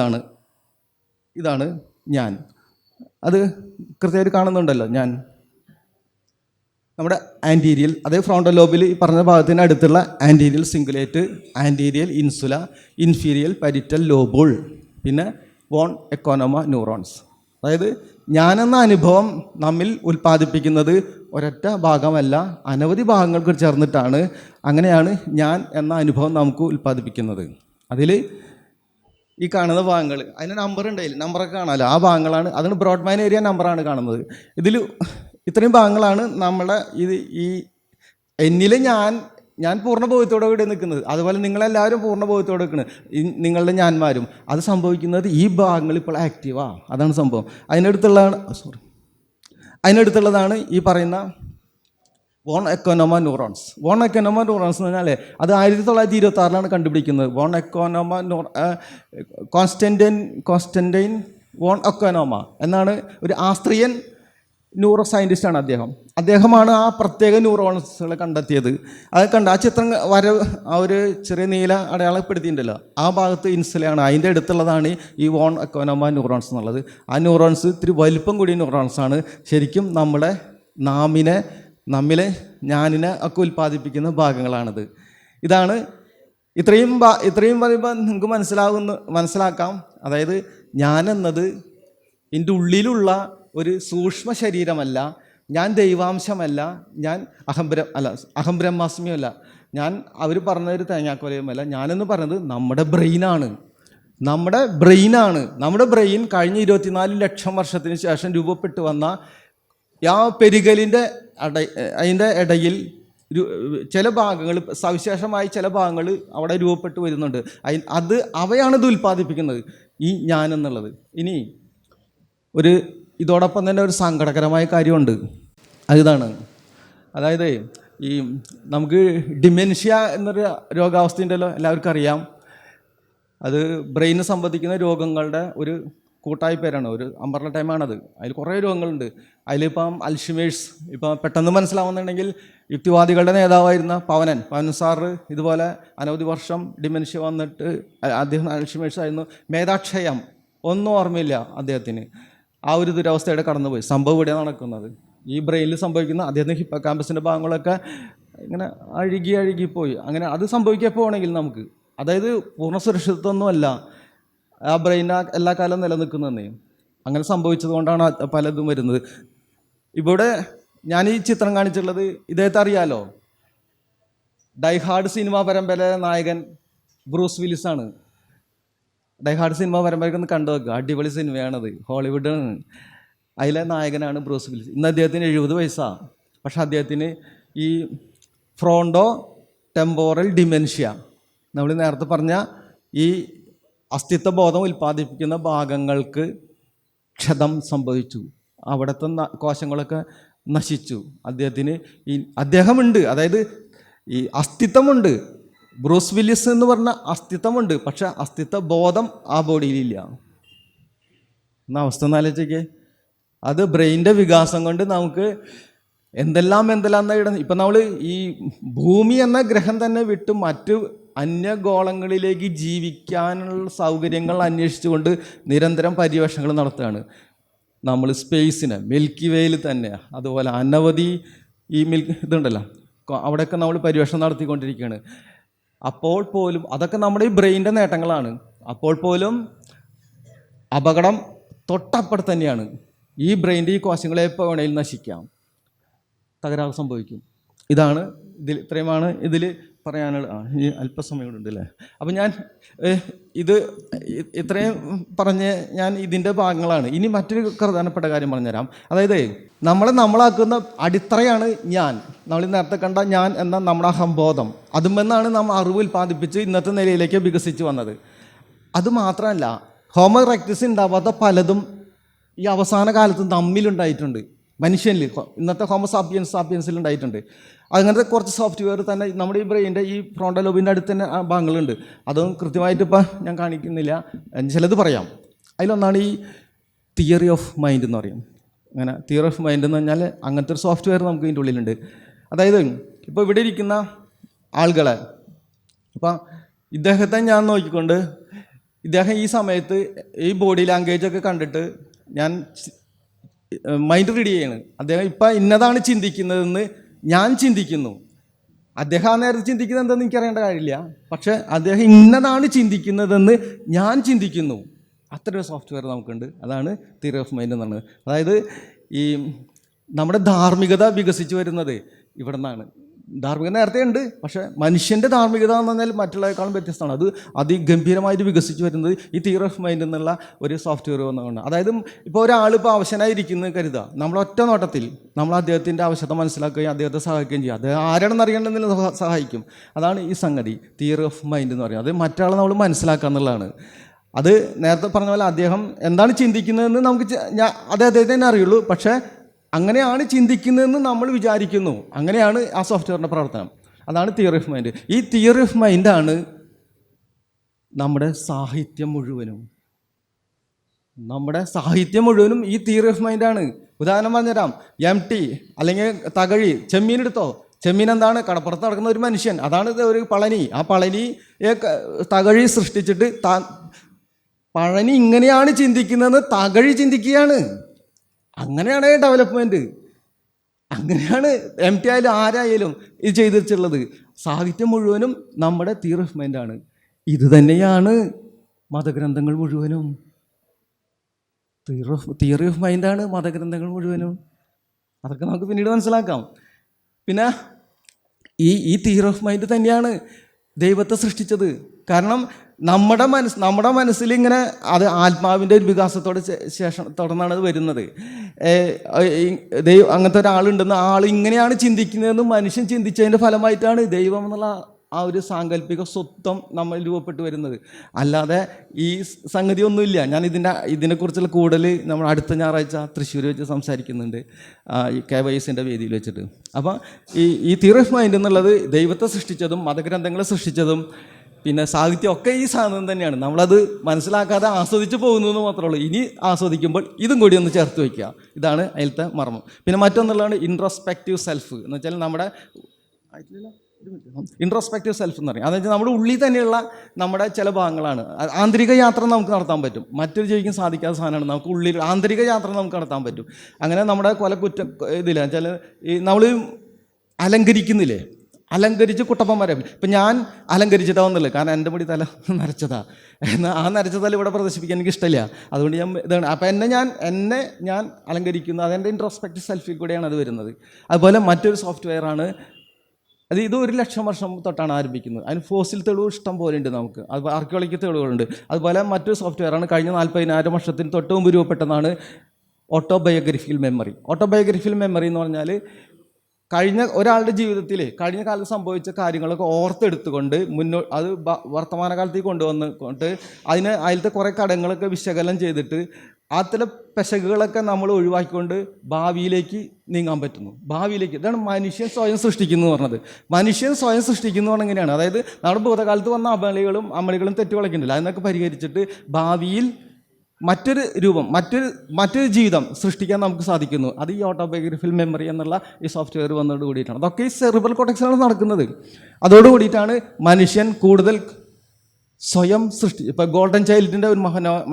ഇതാണ് ഞാൻ. അത് കൃത്യമായിട്ട് കാണുന്നുണ്ടല്ലോ. ഞാൻ നമ്മുടെ ആൻറ്റീരിയൽ, അതേ ഫ്രോണ്ടൽ ലോബിൽ ഈ പറഞ്ഞ ഭാഗത്തിന് അടുത്തുള്ള ആൻറ്റീരിയൽ സിംഗുലേറ്റ്, ആൻറ്റീരിയൽ ഇൻസുല, ഇൻഫീരിയൽ പരിറ്റൽ ലോബുൾ, പിന്നെ വോൺ എക്കോനോമ ന്യൂറോൺസ്. അതായത് ഞാനെന്ന അനുഭവം നമ്മിൽ ഉൽപ്പാദിപ്പിക്കുന്നത് ഒരൊറ്റ ഭാഗമല്ല, അനവധി ഭാഗങ്ങൾക്ക് ചേർന്നിട്ടാണ്. അങ്ങനെയാണ് ഞാൻ എന്ന അനുഭവം നമുക്ക് ഉൽപ്പാദിപ്പിക്കുന്നത്. അതിൽ ഈ കാണുന്ന ഭാഗങ്ങൾ, അതിന് നമ്പർ ഉണ്ടായില്ല, നമ്പറൊക്കെ കാണാമല്ലോ, ആ ഭാഗങ്ങളാണ്. അതിന് ബ്രോഡ്ബാൻ ഏരിയ നമ്പറാണ് കാണുന്നത്. ഇതിൽ ഇത്രയും ഭാഗങ്ങളാണ് നമ്മളെ ഈ എന്നിൽ ഞാൻ പൂർണ്ണബോധത്തോടെ ഇവിടെ നിൽക്കുന്നത്. അതുപോലെ നിങ്ങളെല്ലാവരും പൂർണ്ണബോധത്തോടെ നിൽക്കുന്നത്, നിങ്ങളുടെ ഞാന്മാരും. അത് സംഭവിക്കുന്നത് ഈ ഭാഗങ്ങൾ ഇപ്പോൾ ആക്റ്റീവാണ്. അതാണ് സംഭവം. അതിനടുത്തുള്ളതാണ് ഈ പറയുന്ന വോൺ എക്കോനോമ ന്യൂറോൺസ്. വോൺ എക്കോനോമ ന്യൂറോൺസ് എന്ന് പറഞ്ഞാൽ അത് 1926 കണ്ടുപിടിക്കുന്നത്. വോൺ എക്കോനോമ കോൺസ്റ്റന്റൈൻ വോൺ എക്കോനോമ എന്നാണ് ഒരു ആസ്ട്രിയൻ ന്യൂറോ സയൻറ്റിസ്റ്റാണ് അദ്ദേഹമാണ് ആ പ്രത്യേക ന്യൂറോൺസുകളെ കണ്ടെത്തിയത്. അത് ആ ചിത്രം ആ ഒരു ചെറിയ നീല അടയാളപ്പെടുത്തിയിട്ടുണ്ടല്ലോ, ആ ഭാഗത്ത് ഇൻസുലയാണ്. അതിൻ്റെ അടുത്തുള്ളതാണ് ഈ വോൺ എക്കോനോമ ന്യൂറോൺസ് എന്നുള്ളത്. ആ ന്യൂറോൺസ് ഇത്തിരി വലിപ്പം കൂടിയ ന്യൂറോൺസാണ്. ശരിക്കും നമ്മിലെ ഞാനിനെ ഒക്കെ ഉൽപ്പാദിപ്പിക്കുന്ന ഭാഗങ്ങളാണിത്. ഇതാണ് ഇത്രയും പറയുമ്പോൾ നിങ്ങൾക്ക് മനസ്സിലാക്കാം. അതായത് ഞാനെന്നത് എൻ്റെ ഉള്ളിലുള്ള ഒരു സൂക്ഷ്മ ശരീരമല്ല, ഞാൻ ദൈവാംശമല്ല, ഞാൻ അഹംബ്രഹ്മാസ്മിയല്ല, ഞാൻ അവർ പറഞ്ഞൊരു തേങ്ങാക്കൊലയുമല്ല. ഞാനെന്ന് പറയുന്നത് നമ്മുടെ ബ്രെയിനാണ്. നമ്മുടെ ബ്രെയിൻ കഴിഞ്ഞ 24 ലക്ഷം വർഷത്തിന് ശേഷം രൂപപ്പെട്ടു വന്ന ആ പെരുകലിൻ്റെ അതിൻ്റെ ഇടയിൽ ചില ഭാഗങ്ങൾ, സവിശേഷമായി ചില ഭാഗങ്ങൾ അവിടെ രൂപപ്പെട്ടു വരുന്നുണ്ട്. അവയാണിത് ഉൽപ്പാദിപ്പിക്കുന്നത്, ഈ ഞാനെന്നുള്ളത്. ഇനി ഇതോടൊപ്പം തന്നെ ഒരു സങ്കടകരമായ കാര്യമുണ്ട്. അതിതാണ്, അതായത് ഈ നമുക്ക് ഡിമെൻഷ്യ എന്നൊരു രോഗാവസ്ഥ ഉണ്ടല്ലോ, എല്ലാവർക്കും അറിയാം. അത് ബ്രെയിന് സംബന്ധിക്കുന്ന രോഗങ്ങളുടെ ഒരു കൂട്ടായ പേരാണ്, ഒരു അമ്പർല ടൈമാണത്. അതിൽ കുറേ രോഗങ്ങളുണ്ട്. അതിലിപ്പം അൽഷിമേഴ്സ്, ഇപ്പം പെട്ടെന്ന് മനസ്സിലാവുന്നുണ്ടെങ്കിൽ യുക്തിവാദികളുടെ നേതാവായിരുന്ന പവനൻ സാറ് ഇതുപോലെ അനവധി വർഷം ഡിമെൻഷ്യ വന്നിട്ട്, അദ്ദേഹം അൽഷിമേഴ്സ് ആയിരുന്നു. മേധാക്ഷയം, ഒന്നും ഓർമ്മയില്ല അദ്ദേഹത്തിന്. ആ ഒരു ദുരവസ്ഥയുടെ കടന്നുപോയി. സംഭവം ഇവിടെയാണ് നടക്കുന്നത്. ഈ ബ്രെയിനിൽ സംഭവിക്കുന്ന അദ്ദേഹത്തിന് ഹിപ്പോകാമ്പസിൻ്റെ ഭാഗങ്ങളൊക്കെ ഇങ്ങനെ അഴുകിപ്പോയി. അങ്ങനെ അത് സംഭവിക്കപ്പോണെങ്കിൽ നമുക്ക്, അതായത് പൂർണ്ണ സുരക്ഷിതത്വമൊന്നുമല്ല ആ ബ്രെയിൻ എല്ലാ കാലം നിലനിൽക്കുന്നതെന്നേ. അങ്ങനെ സംഭവിച്ചത് കൊണ്ടാണ് പലതും വരുന്നത്. ഇവിടെ ഞാൻ ഈ ചിത്രം കാണിച്ചിട്ടുള്ളത് ഇദ്ദേഹത്തെ അറിയാലോ, ഡൈഹാർഡ് സിനിമാ പരമ്പരയിലെ നായകൻ ബ്രൂസ് വില്ലിസ് ആണ്. ഡൈഹാർഡ് സിനിമാ പരമ്പരയ്ക്ക് ഒന്ന് കണ്ടു നോക്കുക, അടിപൊളി സിനിമയാണത്, ഹോളിവുഡാണ്. അതിലെ നായകനാണ് ബ്രൂസ് വില്ലിസ്. ഇന്ന് അദ്ദേഹത്തിന് 70 വയസ്സാണ്. പക്ഷെ അദ്ദേഹത്തിന് ഈ ഫ്രോണ്ടോ ടെമ്പോറൽ ഡിമെൻഷ്യ, നമ്മൾ നേരത്തെ പറഞ്ഞ ഈ അസ്തിത്വ ബോധം ഉൽപ്പാദിപ്പിക്കുന്ന ഭാഗങ്ങൾക്ക് ക്ഷതം സംഭവിച്ചു. അവിടുത്തെ കോശങ്ങളൊക്കെ നശിച്ചു. അദ്ദേഹമുണ്ട്, അതായത് ഈ അസ്തിത്വമുണ്ട്. ബ്രൂസ് വില്ലിസ് എന്ന് പറഞ്ഞ അസ്തിത്വമുണ്ട്, പക്ഷെ അസ്തിത്വ ബോധം ആ ബോഡിയിലില്ല. എന്ന അവസ്ഥ എന്നാലോചിക്കേ. അത് ബ്രെയിനിൻ്റെ വികാസം കൊണ്ട് നമുക്ക് എന്തെല്ലാം ഇപ്പം നമ്മൾ ഈ ഭൂമി എന്ന ഗ്രഹം തന്നെ വിട്ട് മറ്റ് അന്യഗോളങ്ങളിലേക്ക് ജീവിക്കാനുള്ള സൗകര്യങ്ങൾ അന്വേഷിച്ചുകൊണ്ട് നിരന്തരം പര്യവേഷണങ്ങൾ നടത്തുകയാണ് നമ്മൾ. സ്പേസിന് മിൽക്കി വേയിൽ തന്നെ അതുപോലെ അനവധി ഈ ഇതുണ്ടല്ലോ, അവിടെയൊക്കെ നമ്മൾ പര്യവേഷണം നടത്തിക്കൊണ്ടിരിക്കുകയാണ്. അപ്പോൾ പോലും അതൊക്കെ നമ്മുടെ ഈ ബ്രെയിനിൻ്റെ നേട്ടങ്ങളാണ്. അപ്പോൾ പോലും അപകടം തൊട്ടപ്പുറത്ത് തന്നെയാണ്. ഈ ബ്രെയിൻ്റെ ഈ കോശങ്ങളെ എപ്പോൾ വേണമെങ്കിലും നശിക്കാം, തകരാറ് സംഭവിക്കും. ഇതാണ് ഇത്രയുമാണ് ഇതിൽ പറയാനുള്ള. ഈ അല്പസമയം ഉണ്ട് അല്ലേ. അപ്പം ഞാൻ ഇത്രയും പറഞ്ഞ് ഞാൻ ഇതിൻ്റെ ഭാഗങ്ങളാണ്. ഇനി മറ്റൊരു പ്രധാനപ്പെട്ട കാര്യം പറഞ്ഞുതരാം. അതായത് നമ്മളാക്കുന്ന അടിത്തറയാണ് ഞാൻ. നമ്മൾ നേരത്തെ കണ്ട ഞാൻ എന്ന നമ്മുടെ അഹംബോധം, അതുമെന്നാണ് നമ്മൾ അറിവ് ഉൽപ്പാദിപ്പിച്ച് ഇന്നത്തെ നിലയിലേക്ക് വികസിച്ച് വന്നത്. അതുമാത്രമല്ല, ഹോമോ ഇറക്ടസ് ഉണ്ടാവാത്ത പലതും ഈ അവസാന കാലത്ത് നമ്മിലുണ്ടായിട്ടുണ്ട്. മനുഷ്യനിൽ ഇന്നത്തെ ഹോമോ സാപ്പിയൻസിൽ ഉണ്ടായിട്ടുണ്ട്. അങ്ങനത്തെ കുറച്ച് സോഫ്റ്റ്വെയർ തന്നെ നമ്മുടെ ഈ ബ്രെയിൻ്റെ ഈ ഫ്രോണ്ടൽ ലോബിൻ്റെ അടുത്ത് തന്നെ ഭാഗങ്ങളുണ്ട്. അതും കൃത്യമായിട്ട് ഇപ്പം ഞാൻ കാണിക്കുന്നില്ല, ചിലത് പറയാം. അതിലൊന്നാണ് ഈ തിയറി ഓഫ് മൈൻഡ് എന്ന് പറയും. അങ്ങനെ തിയറി ഓഫ് മൈൻഡ് എന്ന് പറഞ്ഞാൽ അങ്ങനത്തെ ഒരു സോഫ്റ്റ്വെയർ നമുക്ക് ഇതിൻ്റെ ഉള്ളിലുണ്ട്. അതായത് ഇപ്പോൾ ഇവിടെ ഇരിക്കുന്ന ആളുകളെ, ഇപ്പം ഇദ്ദേഹത്തെ ഞാൻ നോക്കിക്കൊണ്ട് ഇദ്ദേഹം ഈ സമയത്ത് ഈ ബോഡി ലാംഗ്വേജൊക്കെ കണ്ടിട്ട് ഞാൻ മൈൻഡ് റീഡ് ചെയ്യാണ്. അദ്ദേഹം ഇപ്പം ഇന്നതാണ് ചിന്തിക്കുന്നതെന്ന് ഞാൻ ചിന്തിക്കുന്നു. അദ്ദേഹം ആ നേരത്തെ ചിന്തിക്കുന്നത് എന്താണെന്ന് എനിക്കറിയേണ്ട കാര്യമില്ല, പക്ഷേ അദ്ദേഹം ഇന്നതാണ് ചിന്തിക്കുന്നതെന്ന് ഞാൻ ചിന്തിക്കുന്നു. അത്രയൊരു സോഫ്റ്റ്വെയർ നമുക്കുണ്ട്. അതാണ് തിയറി ഓഫ് മൈൻഡ് എന്ന് പറയുന്നത്. അതായത് ഈ നമ്മുടെ ധാർമ്മികത വികസിച്ച് വരുന്നത് ഇവിടെ നിന്നാണ്. ധാർമ്മികത നേരത്തെ ഉണ്ട്, പക്ഷേ മനുഷ്യൻ്റെ ധാർമ്മികത എന്ന് പറഞ്ഞാൽ മറ്റുള്ളവരെക്കാളും വ്യത്യസ്തമാണ്. അത് അതിഗംഭീരമായിട്ട് വികസിച്ച് വരുന്നത് ഈ തിയറി ഓഫ് മൈൻഡ് എന്നുള്ള ഒരു സോഫ്റ്റ്വെയർ വന്നുകൊണ്ട്. അതായത് ഇപ്പോൾ ഒരാളിപ്പോൾ ആവശ്യനായിരിക്കുന്നത് കരുതുക, നമ്മൾ ഒറ്റ നോട്ടത്തിൽ നമ്മൾ അദ്ദേഹത്തിൻ്റെ ആവശ്യത മനസ്സിലാക്കുകയും അദ്ദേഹത്തെ സഹായിക്കുകയും ചെയ്യുക. അദ്ദേഹം ആരാണെന്ന് അറിയണമെന്നില്ല, സഹായിക്കും. അതാണ് ഈ സംഗതി തിയറി ഓഫ് മൈൻഡ് എന്ന് പറയുന്നത്. അത് മറ്റാളെ നമ്മൾ മനസ്സിലാക്കുക എന്നുള്ളതാണ്. അത് നേരത്തെ പറഞ്ഞ പോലെ അദ്ദേഹം എന്താണ് ചിന്തിക്കുന്നതെന്ന് നമുക്ക് അദ്ദേഹത്തെ തന്നെ അറിയുള്ളൂ, പക്ഷേ അങ്ങനെയാണ് ചിന്തിക്കുന്നതെന്ന് നമ്മൾ വിചാരിക്കുന്നു. അങ്ങനെയാണ് ആ സോഫ്റ്റ്വെയറിൻ്റെ പ്രവർത്തനം. അതാണ് തിയറി ഓഫ് മൈൻഡ്. ഈ തിയറി ഓഫ് മൈൻഡാണ് നമ്മുടെ സാഹിത്യം മുഴുവനും. നമ്മുടെ സാഹിത്യം മുഴുവനും ഈ തിയറി ഓഫ് മൈൻഡാണ്. ഉദാഹരണം പറഞ്ഞുതരാം. MT അല്ലെങ്കിൽ തകഴി, ചെമ്മീൻ എടുത്തോ. ചെമ്മീൻ എന്താണ്? കടപ്പുറത്ത് നടക്കുന്ന ഒരു മനുഷ്യൻ. അതാണ് ഒരു പളനി. ആ പളനിയെ തകഴി സൃഷ്ടിച്ചിട്ട് പഴനി ഇങ്ങനെയാണ് ചിന്തിക്കുന്നതെന്ന് തകഴി ചിന്തിക്കുകയാണ്. അങ്ങനെയാണ് ഡെവലപ്മെൻറ്റ്. അങ്ങനെയാണ് MT ആയാലും ആരായാലും ഇത് ചെയ്തു വെച്ചുള്ളത്. സാഹിത്യം മുഴുവനും നമ്മുടെ തിയറി ഓഫ് മൈൻഡാണ്. ഇത് തന്നെയാണ് മതഗ്രന്ഥങ്ങൾ മുഴുവനും. തിയറി ഓഫ് മൈൻഡാണ് മതഗ്രന്ഥങ്ങൾ മുഴുവനും. അതൊക്കെ നമുക്ക് പിന്നീട് മനസ്സിലാക്കാം. പിന്നെ ഈ തിയറി ഓഫ് മൈൻഡ് തന്നെയാണ് ദൈവത്തെ സൃഷ്ടിച്ചത്. കാരണം നമ്മുടെ മനസ്സിൽ ഇങ്ങനെ അത് ആത്മാവിൻ്റെ ഒരു വികാസത്തോടെ ശേഷം തുടർന്നാണ് അത് വരുന്നത്. അങ്ങനത്തെ ഒരാളുണ്ടെന്ന് ആൾ ഇങ്ങനെയാണ് ചിന്തിക്കുന്നതെന്ന് മനുഷ്യൻ ചിന്തിച്ചതിൻ്റെ ഫലമായിട്ടാണ് ദൈവം എന്നുള്ള ആ ഒരു സാങ്കല്പിക സ്വത്വം നമ്മൾ രൂപപ്പെട്ടു വരുന്നത്. അല്ലാതെ ഈ സംഗതി ഒന്നുമില്ല. ഞാൻ ഇതിനെക്കുറിച്ചുള്ള കൂടുതൽ നമ്മൾ അടുത്ത ഞായറാഴ്ച തൃശ്ശൂർ വെച്ച് സംസാരിക്കുന്നുണ്ട്, ഈ KYSൻ്റെ വേദിയിൽ വെച്ചിട്ട്. അപ്പം ഈ തിയറി ഓഫ് മൈൻഡ് എന്നുള്ളത് ദൈവത്തെ സൃഷ്ടിച്ചതും മതഗ്രന്ഥങ്ങളെ സൃഷ്ടിച്ചതും പിന്നെ സാഹിത്യം ഒക്കെ ഈ സാധനം തന്നെയാണ്. നമ്മളത് മനസ്സിലാക്കാതെ ആസ്വദിച്ച് പോകുന്നു എന്ന് മാത്രമേ ഉള്ളൂ. ഇനി ആസ്വദിക്കുമ്പോൾ ഇതും കൂടി ഒന്ന് ചേർത്ത് വയ്ക്കുക. ഇതാണ് അതിലത്തെ മർമ്മം. പിന്നെ മറ്റൊന്നുള്ളതാണ് ഇൻട്രോസ്പെക്റ്റീവ് സെൽഫ് എന്ന് വെച്ചാൽ നമ്മുടെ ഇൻട്രോസ്പെക്റ്റീവ് സെൽഫ് എന്ന് പറയും. അതെന്ന് വെച്ചാൽ നമ്മുടെ ഉള്ളിൽ തന്നെയുള്ള നമ്മുടെ ചില ഭാഗങ്ങളാണ്. ആന്തരിക യാത്ര നമുക്ക് നടത്താൻ പറ്റും. മറ്റൊരു ജീവിക്കും സാധിക്കാത്ത സാധനമാണ്. നമുക്ക് ഉള്ളിൽ ആന്തരിക യാത്ര നമുക്ക് നടത്താൻ പറ്റും. അങ്ങനെ നമ്മുടെ കുറ്റം ഇതില്ല ചില ഈ നമ്മൾ അലങ്കരിക്കുന്നില്ലേ, അലങ്കരിച്ച് കുട്ടപ്പൻ വരാം. ഇപ്പം ഞാൻ അലങ്കരിച്ചിട്ടാവുന്നില്ല, കാരണം എൻ്റെ മുടി തല നരച്ചതാ. എന്നാൽ ആ നരച്ച തല ഇവിടെ പ്രദർശിപ്പിക്കാൻ എനിക്ക് ഇഷ്ടമില്ല. അതുകൊണ്ട് ഞാൻ ഇതാണ്. അപ്പം എന്നെ ഞാൻ അലങ്കരിക്കുന്നു. അതെൻ്റെ ഇൻട്രോസ്പെക്റ്റീവ് സെൽഫിൽ കൂടെയാണ് അത് വരുന്നത്. അതുപോലെ മറ്റൊരു സോഫ്റ്റ്വെയറാണ് ഇത് 1,00,000 വർഷം തൊട്ടാണ് ആരംഭിക്കുന്നത്. അതിന് ഫോസിൽ തെളിവ് ഇഷ്ടം പോലെ ഉണ്ട് നമുക്ക്. അത് ആർക്കിയോളജിക്കൽ തെളിവുകളുണ്ട്. അതുപോലെ മറ്റൊരു സോഫ്റ്റ്വെയറാണ് കഴിഞ്ഞ 40,000 വർഷത്തിന് തൊട്ട് മുമ്പ് രൂപപ്പെട്ടതാണ് ഓട്ടോബയോഗ്രഫിക്കൽ മെമ്മറി. ഓട്ടോബയോഗ്രഫിക്കൽ മെമ്മറി എന്ന് പറഞ്ഞാൽ കഴിഞ്ഞ ഒരാളുടെ ജീവിതത്തിൽ കഴിഞ്ഞ കാലത്ത് സംഭവിച്ച കാര്യങ്ങളൊക്കെ ഓർത്തെടുത്തുകൊണ്ട് അത് വർത്തമാനകാലത്തേക്ക് കൊണ്ടുവന്നുകൊണ്ട് അതിലത്തെ കുറേ ഘടകങ്ങളൊക്കെ വിശകലനം ചെയ്തിട്ട് അതിലെ പെശകുകളൊക്കെ നമ്മൾ ഒഴിവാക്കിക്കൊണ്ട് ഭാവിയിലേക്ക് നീങ്ങാൻ പറ്റുന്നു. ഭാവിയിലേക്ക് ഇതാണ് മനുഷ്യൻ സ്വയം സൃഷ്ടിക്കുന്നു പറഞ്ഞത്. മനുഷ്യൻ സ്വയം സൃഷ്ടിക്കുന്നു പറഞ്ഞാൽ എങ്ങനെയാണ്? അതായത് നമ്മുടെ ഭൂതകാലത്ത് വന്ന അമളികളും തെറ്റുകളൊക്കെ ഉണ്ടല്ലോ, അതിനൊക്കെ പരിഹരിച്ചിട്ട് ഭാവിയിൽ മറ്റൊരു രൂപം, മറ്റൊരു ജീവിതം സൃഷ്ടിക്കാൻ നമുക്ക് സാധിക്കുന്നു. അത് ഈ ഓട്ടോബയോഗ്രഫിക്കൽ മെമ്മറി എന്നുള്ള ഈ സോഫ്റ്റ്വെയർ വന്നതോട് കൂടിയിട്ടാണ്. അതൊക്കെ ഈ സെറിബ്രൽ കോർട്ടെക്സിലാണ് നടക്കുന്നത്. അതോട് കൂടിയിട്ടാണ് മനുഷ്യൻ കൂടുതൽ സ്വയം ഇപ്പോൾ ഗോൾഡൻ ചൈൽഡിൻ്റെ ഒരു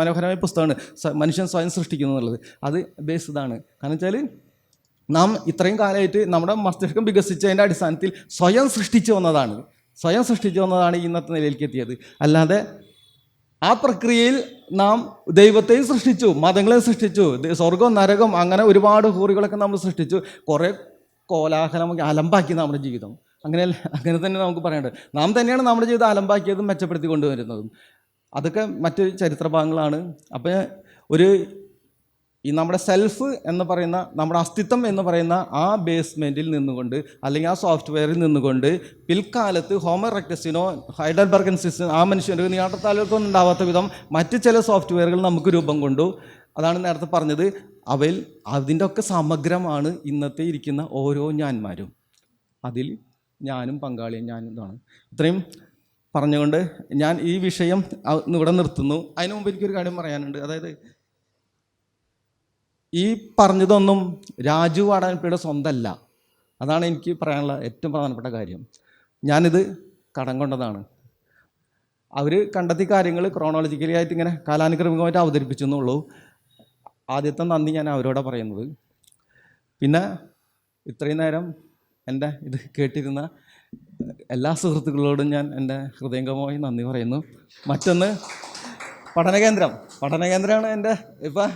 മനോഹരമായ പുസ്തകമാണ് മനുഷ്യൻ സ്വയം സൃഷ്ടിക്കുന്നു എന്നുള്ളത്. അത് ബേസ് ഇതാണ്. കാരണം വെച്ചാൽ നാം ഇത്രയും കാലമായിട്ട് നമ്മുടെ മസ്തിഷ്കം വികസിച്ചതിൻ്റെ അടിസ്ഥാനത്തിൽ സ്വയം സൃഷ്ടിച്ചു വന്നതാണ് ഇന്നത്തെ നിലയിലേക്ക് എത്തിയത്. അല്ലാതെ ആ പ്രക്രിയയിൽ നാം ദൈവത്തെയും സൃഷ്ടിച്ചു, മതങ്ങളെയും സൃഷ്ടിച്ചു, സ്വർഗം നരകം അങ്ങനെ ഒരുപാട് ഹൂറികളൊക്കെ നമ്മൾ സൃഷ്ടിച്ചു. കുറേ കോലാഹലമൊക്കെ അലമ്പാക്കി നമ്മുടെ ജീവിതം. അങ്ങനെ തന്നെ നമുക്ക് പറയേണ്ടത്. നാം തന്നെയാണ് നമ്മുടെ ജീവിതം അലമ്പാക്കിയതും മെച്ചപ്പെടുത്തി കൊണ്ടുവരുന്നതും. അതൊക്കെ മറ്റ് ചരിത്ര ഭാഗങ്ങളാണ്. അപ്പോൾ ഈ നമ്മുടെ സെൽഫ് എന്ന് പറയുന്ന നമ്മുടെ അസ്തിത്വം എന്ന് പറയുന്ന ആ ബേസ്മെൻറ്റിൽ നിന്നുകൊണ്ട് അല്ലെങ്കിൽ ആ സോഫ്റ്റ്വെയറിൽ നിന്നുകൊണ്ട് പിൽക്കാലത്ത് ഹോമോ ഇറക്ടസിനോ ഹൈഡൽബർഗൻസിനോ ആ മനുഷ്യൻ്റെ നീയാട്ടത്താലുകൾക്കൊന്നും ഉണ്ടാവാത്ത വിധം മറ്റ് ചില സോഫ്റ്റ്വെയറുകൾ നമുക്ക് രൂപം കൊണ്ടു. അതാണ് നേരത്തെ പറഞ്ഞത്. അതിൻ്റെ ഒക്കെ സമഗ്രമാണ് ഇന്നത്തെ ഇരിക്കുന്ന ഓരോ ഞാന്മാരും. അതിൽ ഞാനും പങ്കാളിയും ഇതാണ്. ഇത്രയും പറഞ്ഞുകൊണ്ട് ഞാൻ ഈ വിഷയം ഇവിടെ നിർത്തുന്നു. അതിനു മുമ്പ് എനിക്കൊരു കാര്യം പറയാനുണ്ട്. അതായത് ഈ പറഞ്ഞതൊന്നും രാജു വാടാനപ്പയുടെ സ്വന്തമല്ല. അതാണ് എനിക്ക് പറയാനുള്ള ഏറ്റവും പ്രധാനപ്പെട്ട കാര്യം. ഞാനിത് കടം കൊണ്ടതാണ്. അവർ കണ്ടെത്തിയ കാര്യങ്ങൾ ക്രോണോളജിക്കലി ആയിട്ട് ഇങ്ങനെ കാലാനുക്രമികമായിട്ട് അവതരിപ്പിച്ചു എന്നുള്ളൂ. ആദ്യത്തെ നന്ദി ഞാൻ അവരോടാണ് പറയുന്നത്. പിന്നെ ഇത്രയും നേരം എൻ്റെ ഇത് കേട്ടിരുന്ന എല്ലാ സുഹൃത്തുക്കളോടും ഞാൻ എൻ്റെ ഹൃദയംഗമമായി നന്ദി പറയുന്നു. മറ്റൊന്ന് പഠനകേന്ദ്രമാണ് എൻ്റെ ഇപ്പം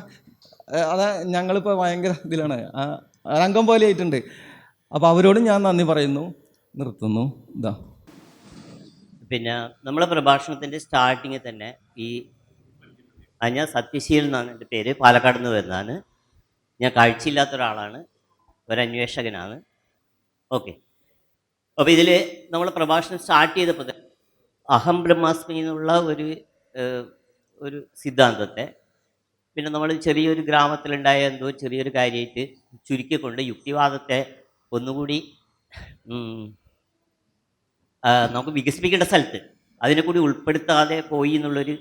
ഞങ്ങളിപ്പോൾ ഭയങ്കര ഇതിലാണ്, രംഗം പോലെ ആയിട്ടുണ്ട്. അപ്പോൾ അവരോടും ഞാൻ നന്ദി പറയുന്നു. നിർത്തുന്നു. പിന്നെ നമ്മളെ പ്രഭാഷണത്തിൻ്റെ സ്റ്റാർട്ടിങ്ങിൽ തന്നെ ഞാൻ സത്യശീൽ എന്നാണ് എൻ്റെ പേര്, പാലക്കാട് നിന്ന് വരുന്നതാണ്. ഞാൻ കാഴ്ചയില്ലാത്ത ഒരാളാണ്, ഒരു അന്വേഷകനാണ്. ഓക്കെ. അപ്പോൾ ഇതിൽ നമ്മൾ പ്രഭാഷണം സ്റ്റാർട്ട് ചെയ്തപ്പോൾ അഹം ബ്രഹ്മാസ്മി എന്നുള്ള ഒരു സിദ്ധാന്തത്തെ പിന്നെ നമ്മൾ ചെറിയൊരു ഗ്രാമത്തിലുണ്ടായ ചെറിയൊരു കാര്യമായിട്ട് ചുരുക്കിക്കൊണ്ട് യുക്തിവാദത്തെ ഒന്നുകൂടി നമുക്ക് വികസിപ്പിക്കേണ്ട സ്ഥലത്ത് അതിനെ കൂടി ഉൾപ്പെടുത്താതെ പോയി എന്നുള്ളൊരു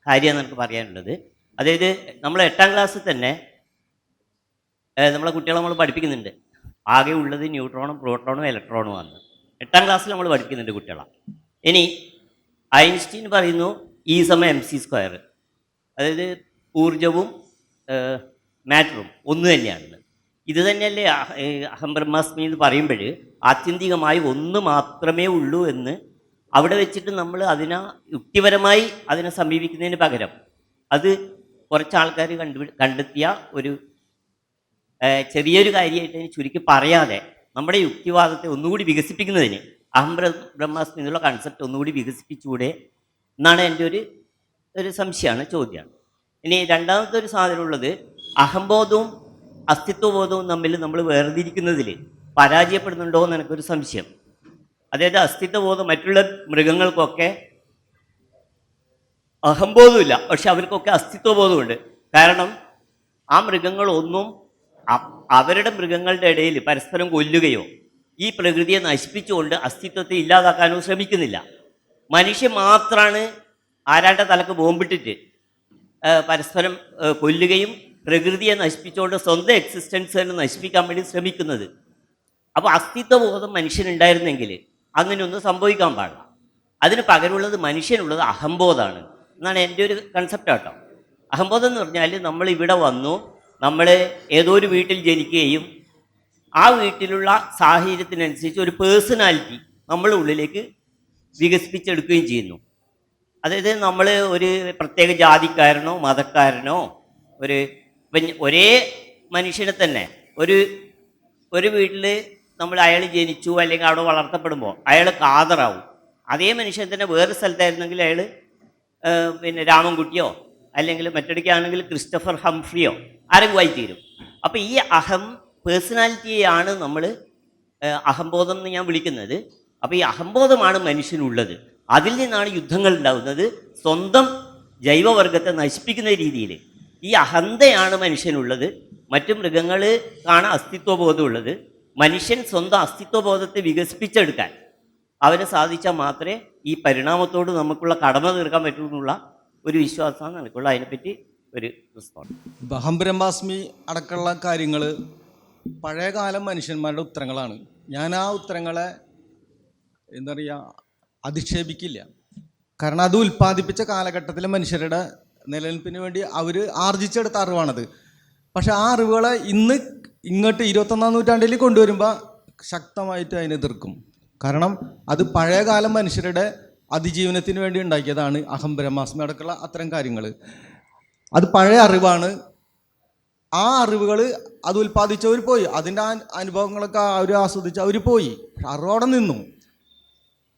കാര്യമാണ് നമുക്ക് പറയാനുള്ളത്. അതായത് നമ്മൾ 8ാം ക്ലാസ്സിൽ തന്നെ നമ്മളെ കുട്ടികളെ നമ്മൾ പഠിപ്പിക്കുന്നുണ്ട്. ആകെ ഉള്ളത് ന്യൂട്രോണും പ്രോട്ടോണും ഇലക്ട്രോണുമാണ്. 8ാം ക്ലാസ്സിൽ നമ്മൾ പഠിക്കുന്നുണ്ട് കുട്ടികളെ. ഇനി ഐൻസ്റ്റീൻ പറയുന്നു E=mc². അതായത് ഊർജവും മാറ്ററും ഒന്ന് തന്നെയാണെന്ന്. ഇത് തന്നെയല്ലേ അഹം ബ്രഹ്മാസ്മി എന്ന് പറയുമ്പോൾ ആത്യന്തികമായി ഒന്ന് മാത്രമേ ഉള്ളൂ എന്ന് അവിടെ വെച്ചിട്ട് നമ്മൾ യുക്തിപരമായി അതിനെ സമീപിക്കുന്നതിന് പകരം അത് കുറച്ച് ആൾക്കാർ കണ്ടെത്തിയ ഒരു ചെറിയൊരു കാര്യമായിട്ട് അതിന് ചുരുക്കി പറയാതെ നമ്മുടെ യുക്തിവാദത്തെ ഒന്നുകൂടി വികസിപ്പിക്കുന്നതിന് അഹം ബ്രഹ്മാസ്മി എന്നുള്ള കൺസെപ്റ്റ് ഒന്നുകൂടി വികസിപ്പിച്ചുകൂടെ എന്നാണ് എൻ്റെ ഒരു സംശയമാണ്, ചോദ്യമാണ്. ഇനി രണ്ടാമത്തെ ഒരു സാധനമുള്ളത് അഹംബോധവും അസ്തിത്വബോധവും തമ്മിൽ നമ്മൾ വേർതിരിക്കുന്നതിൽ പരാജയപ്പെടുന്നുണ്ടോ എന്ന് എനിക്കൊരു സംശയം. അതായത് അസ്തിത്വബോധം മറ്റുള്ള മൃഗങ്ങൾക്കൊക്കെ അഹംബോധമില്ല, പക്ഷെ അവർക്കൊക്കെ അസ്തിത്വബോധമുണ്ട്. കാരണം ആ മൃഗങ്ങളൊന്നും അവരുടെ മൃഗങ്ങളുടെ ഇടയിൽ പരസ്പരം കൊല്ലുകയോ ഈ പ്രകൃതിയെ നശിപ്പിച്ചുകൊണ്ട് അസ്തിത്വത്തെ ഇല്ലാതാക്കാനോ ശ്രമിക്കുന്നില്ല. മനുഷ്യൻ മാത്രമാണ് ആരാൻ്റെ തലക്ക് ബോംബിട്ടിട്ട് പരസ്പരം കൊല്ലുകയും പ്രകൃതിയെ നശിപ്പിച്ചുകൊണ്ട് സ്വന്തം എക്സിസ്റ്റൻസ് തന്നെ നശിപ്പിക്കാൻ വേണ്ടി ശ്രമിക്കുന്നത്. അപ്പോൾ അസ്തിത്വബോധം മനുഷ്യനുണ്ടായിരുന്നെങ്കിൽ അങ്ങനെയൊന്നും സംഭവിക്കാൻ പാടില്ല. അതിന് പകരമുള്ളത് മനുഷ്യനുള്ളത് അഹംബോധമാണ് എന്നാണ് എൻ്റെ ഒരു കൺസെപ്റ്റ് കേട്ടോ. അഹംബോധം എന്ന് പറഞ്ഞാൽ നമ്മൾ ഇവിടെ വന്നു, നമ്മൾ ഏതോ ഒരു വീട്ടിൽ ജനിക്കുകയും ആ വീട്ടിലുള്ള സാഹചര്യത്തിനനുസരിച്ച് ഒരു പേഴ്സണാലിറ്റി നമ്മുടെ ഉള്ളിലേക്ക് വികസിപ്പിച്ചെടുക്കുകയും ചെയ്യുന്നു. അതായത് നമ്മൾ ഒരു പ്രത്യേക ജാതിക്കാരനോ മതക്കാരനോ ഒരേ മനുഷ്യനെ തന്നെ ഒരു വീട്ടിൽ നമ്മൾ അയാൾ ജനിച്ചു അല്ലെങ്കിൽ അവിടെ വളർത്തപ്പെടുമ്പോൾ അയാൾ കാതറാവും. അതേ മനുഷ്യൻ തന്നെ വേറെ സ്ഥലത്തായിരുന്നെങ്കിൽ അയാൾ രാമൻകുട്ടിയോ അല്ലെങ്കിൽ മറ്റൊടിക്കാണെങ്കിൽ ക്രിസ്റ്റഫർ ഹംഫ്രിയോ ആരെങ്കിലും ആയിത്തീരും. അപ്പോൾ ഈ പേഴ്സണാലിറ്റിയെയാണ് നമ്മൾ അഹംബോധം എന്ന് ഞാൻ വിളിക്കുന്നത്. അപ്പോൾ ഈ അഹംബോധമാണ് മനുഷ്യനുള്ളത്. അതിൽ നിന്നാണ് യുദ്ധങ്ങൾ ഉണ്ടാകുന്നത്. സ്വന്തം ജൈവവർഗത്തെ നശിപ്പിക്കുന്ന രീതിയിൽ ഈ അഹന്തയാണ് മനുഷ്യനുള്ളത്. മറ്റു മൃഗങ്ങൾ കാണാൻ അസ്തിത്വബോധമുള്ളത്. മനുഷ്യൻ സ്വന്തം അസ്തിത്വബോധത്തെ വികസിപ്പിച്ചെടുക്കാൻ അവന് സാധിച്ചാൽ മാത്രമേ ഈ പരിണാമത്തോട് നമുക്കുള്ള കടമ തീർക്കാൻ പറ്റൂ എന്നുള്ള ഒരു വിശ്വാസമാണ് എനിക്കുള്ള. അതിനെപ്പറ്റി ഒരു റിസ്പോണ്ട്. അഹം ബ്രഹ്മാസ്മി അടക്കമുള്ള കാര്യങ്ങൾ പഴയകാലം മനുഷ്യന്മാരുടെ ഉത്തരങ്ങളാണ്. ഞാൻ ആ ഉത്തരങ്ങളെ എന്താ പറയുക അധിക്ഷേപിക്കില്ല. കാരണം അത് ഉൽപ്പാദിപ്പിച്ച കാലഘട്ടത്തിലെ മനുഷ്യരുടെ നിലനിൽപ്പിന് വേണ്ടി അവർ ആർജിച്ചെടുത്ത അറിവാണത്. പക്ഷെ ആ അറിവുകളെ ഇങ്ങോട്ട് 21-ാം നൂറ്റാണ്ടിൽ കൊണ്ടുവരുമ്പോൾ ശക്തമായിട്ട് അതിനെ എതിർക്കും. കാരണം അത് പഴയകാലം മനുഷ്യരുടെ അതിജീവനത്തിന് വേണ്ടി ഉണ്ടാക്കിയതാണ് അഹം ബ്രഹ്മാസ്മി അടക്കമുള്ള അത്തരം കാര്യങ്ങൾ. അത് പഴയ അറിവാണ്. ആ അറിവുകൾ അത് ഉൽപ്പാദിച്ചവർ പോയി, അതിൻ്റെ അനുഭവങ്ങളൊക്കെ അവർ ആസ്വദിച്ച് അവർ പോയി, അറിവോടെ നിന്നു.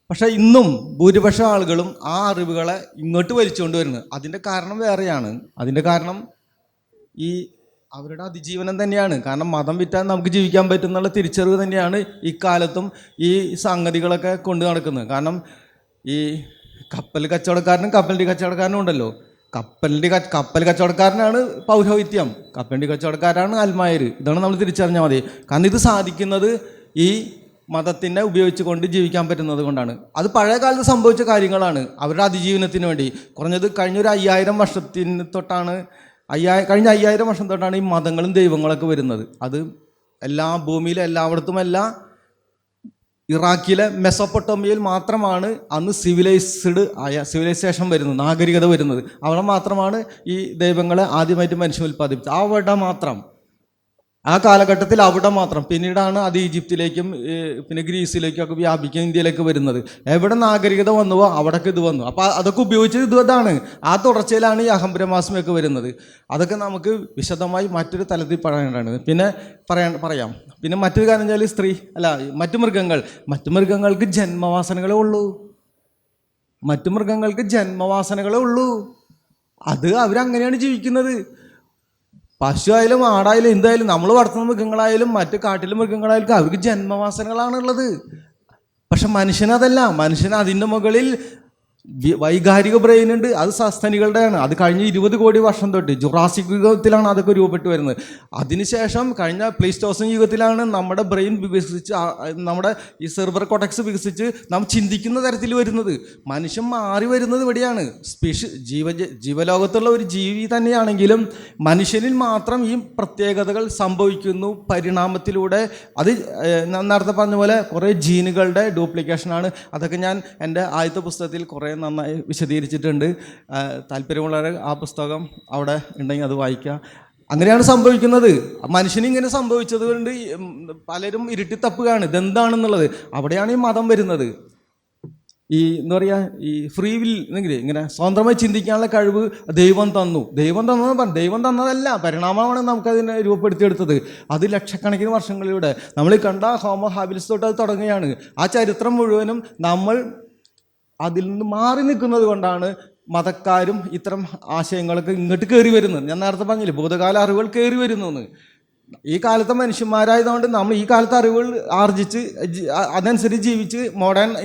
പക്ഷെ ഇന്നും ഭൂരിപക്ഷം ആളുകളും ആ അറിവുകളെ ഇങ്ങോട്ട് വലിച്ചുകൊണ്ട് വരുന്നത്. അതിൻ്റെ കാരണം വേറെയാണ്. അതിൻ്റെ കാരണം ഈ അവരുടെ അതിജീവനം തന്നെയാണ്. കാരണം മതം വിറ്റാൽ നമുക്ക് ജീവിക്കാൻ പറ്റുന്നുള്ള തിരിച്ചറിവ് തന്നെയാണ് ഇക്കാലത്തും ഈ സംഗതികളൊക്കെ കൊണ്ടു നടക്കുന്നത്. കാരണം ഈ കപ്പൽ കച്ചവടക്കാരനും ഉണ്ടല്ലോ. കപ്പൽ കച്ചവടക്കാരനാണ് പൗരോഹിത്യം, കപ്പലണ്ടി കച്ചവടക്കാരാണ് അൽമായർ. ഇതാണ് നമ്മൾ തിരിച്ചറിഞ്ഞാൽ മതി. കാരണം ഇത് സാധിക്കുന്നത് ഈ മതത്തിനെ ഉപയോഗിച്ചുകൊണ്ട് ജീവിക്കാൻ പറ്റുന്നത് കൊണ്ടാണ്. അത് പഴയ കാലത്ത് സംഭവിച്ച കാര്യങ്ങളാണ് അവരുടെ അതിജീവനത്തിന് വേണ്ടി. കുറഞ്ഞത് കഴിഞ്ഞൊരു 5000 വർഷത്തിന് തൊട്ടാണ് കഴിഞ്ഞ 5000 വർഷം തൊട്ടാണ് ഈ മതങ്ങളും ദൈവങ്ങളൊക്കെ വരുന്നത്. അത് ഭൂമിയിലെ എല്ലായിടത്തുമല്ല, ഇറാഖിലെ മെസോപ്പൊട്ടോമിയയിൽ മാത്രമാണ് അന്ന് സിവിലൈസേഷൻ വരുന്നത്, നാഗരികത വരുന്നത്. അവിടെ മാത്രമാണ് ഈ ദൈവങ്ങളെ ആദ്യമായിട്ട് മനുഷ്യൻ ഉൽപ്പാദിപ്പിച്ചത്. അവിടെ മാത്രം, ആ കാലഘട്ടത്തിൽ അവിടെ മാത്രം. പിന്നീടാണ് അത് ഈജിപ്തിലേക്കും പിന്നെ ഗ്രീസിലേക്കും ഒക്കെ വ്യാപിക്കുക, ഇന്ത്യയിലേക്ക് വരുന്നത്. എവിടെ നാഗരികത വന്നുവോ അവിടേക്ക് ഇത് വന്നു. അപ്പോൾ അതൊക്കെ ഉപയോഗിച്ചത് ഇതാണ്. ആ തുടർച്ചയിലാണ് ഈ അഹം ബ്രഹ്മാസ്മിയൊക്കെ വരുന്നത്. അതൊക്കെ നമുക്ക് വിശദമായി മറ്റൊരു തലത്തിൽ പറയേണ്ടതാണ്. പിന്നെ പറയാം. പിന്നെ മറ്റൊരു കാര്യം വെച്ചാൽ മറ്റു മൃഗങ്ങൾക്ക് ജന്മവാസനകളേ ഉള്ളൂ. അത് അവരങ്ങനെയാണ് ജീവിക്കുന്നത്. പശു ആയാലും ആടായാലും എന്തായാലും നമ്മൾ വളർത്തുന്ന മൃഗങ്ങളായാലും മറ്റ് കാട്ടിലെ മൃഗങ്ങളായാലും അവർക്ക് ജന്മവാസനകളാണുള്ളത്. പക്ഷെ മനുഷ്യനതല്ല. മനുഷ്യന് അതിൻ്റെ മുകളിൽ വൈകാരിക ബ്രെയിൻ ഉണ്ട്. അത് സസ്തനികളുടെയാണ്. അത് കഴിഞ്ഞ 20 കോടി വർഷം തൊട്ട് ജുറാസിക് യുഗത്തിലാണ് അതൊക്കെ രൂപപ്പെട്ട് വരുന്നത്. അതിനുശേഷം കഴിഞ്ഞ പ്ലീസ്റ്റോസൻ യുഗത്തിലാണ് നമ്മുടെ ബ്രെയിൻ വികസിച്ച്, നമ്മുടെ ഈ സെർബർ കോർട്ടെക്സ് വികസിച്ച് നാം ചിന്തിക്കുന്ന തരത്തിൽ വരുന്നത്. മനുഷ്യൻ മാറി വരുന്നത് ഇവിടെയാണ്. ജീവലോകത്തുള്ള ഒരു ജീവി തന്നെയാണെങ്കിലും മനുഷ്യനിൽ മാത്രം ഈ പ്രത്യേകതകൾ സംഭവിക്കുന്നു പരിണാമത്തിലൂടെ. അത് നേരത്തെ പറഞ്ഞ പോലെ കുറേ ജീനുകളുടെ ഡ്യൂപ്ലിക്കേഷനാണ്. അതൊക്കെ ഞാൻ എൻ്റെ ആദ്യത്തെ പുസ്തകത്തിൽ കുറേ നന്നായി വിശദീകരിച്ചിട്ടുണ്ട്. താല്പര്യമുള്ളവരെ ആ പുസ്തകം അവിടെ ഉണ്ടെങ്കിൽ അത് വായിക്കുക. അങ്ങനെയാണ് സംഭവിക്കുന്നത്. മനുഷ്യനിങ്ങനെ സംഭവിച്ചത് കൊണ്ട് പലരും ഇരുട്ടിത്തപ്പുകയാണ് ഇതെന്താണെന്നുള്ളത്. അവിടെയാണ് ഈ മതം വരുന്നത്. ഈ എന്താ പറയുക, ഈ ഫ്രീ വിൽ ഇങ്ങനെ സ്വന്തമായി ചിന്തിക്കാനുള്ള കഴിവ് ദൈവം തന്നതെന്ന് പറഞ്ഞു. ദൈവം തന്നതല്ല, പരിണാമമാണ് നമുക്കതിനെ രൂപപ്പെടുത്തിയെടുത്തത്. അത് ലക്ഷക്കണക്കിന് വർഷങ്ങളിലൂടെ നമ്മൾ കണ്ട ഹോമോ ഹാബിലിസ് തൊട്ട് അത് തുടങ്ങുകയാണ്. ആ ചരിത്രം മുഴുവനും നമ്മൾ അതിൽ നിന്ന് മാറി നിൽക്കുന്നത് കൊണ്ടാണ് മതക്കാരും ഇത്തരം ആശയങ്ങളൊക്കെ ഇങ്ങോട്ട് കയറി വരുന്നത്. ഞാൻ നേരത്തെ പറഞ്ഞില്ലേ, ഭൂതകാല അറിവുകൾ കയറി വരുന്നു എന്ന്. ഈ കാലത്തെ മനുഷ്യന്മാരായതുകൊണ്ട് നമ്മൾ ഈ കാലത്തെ അറിവുകൾ ആർജിച്ച് അതനുസരിച്ച് ജീവിച്ച്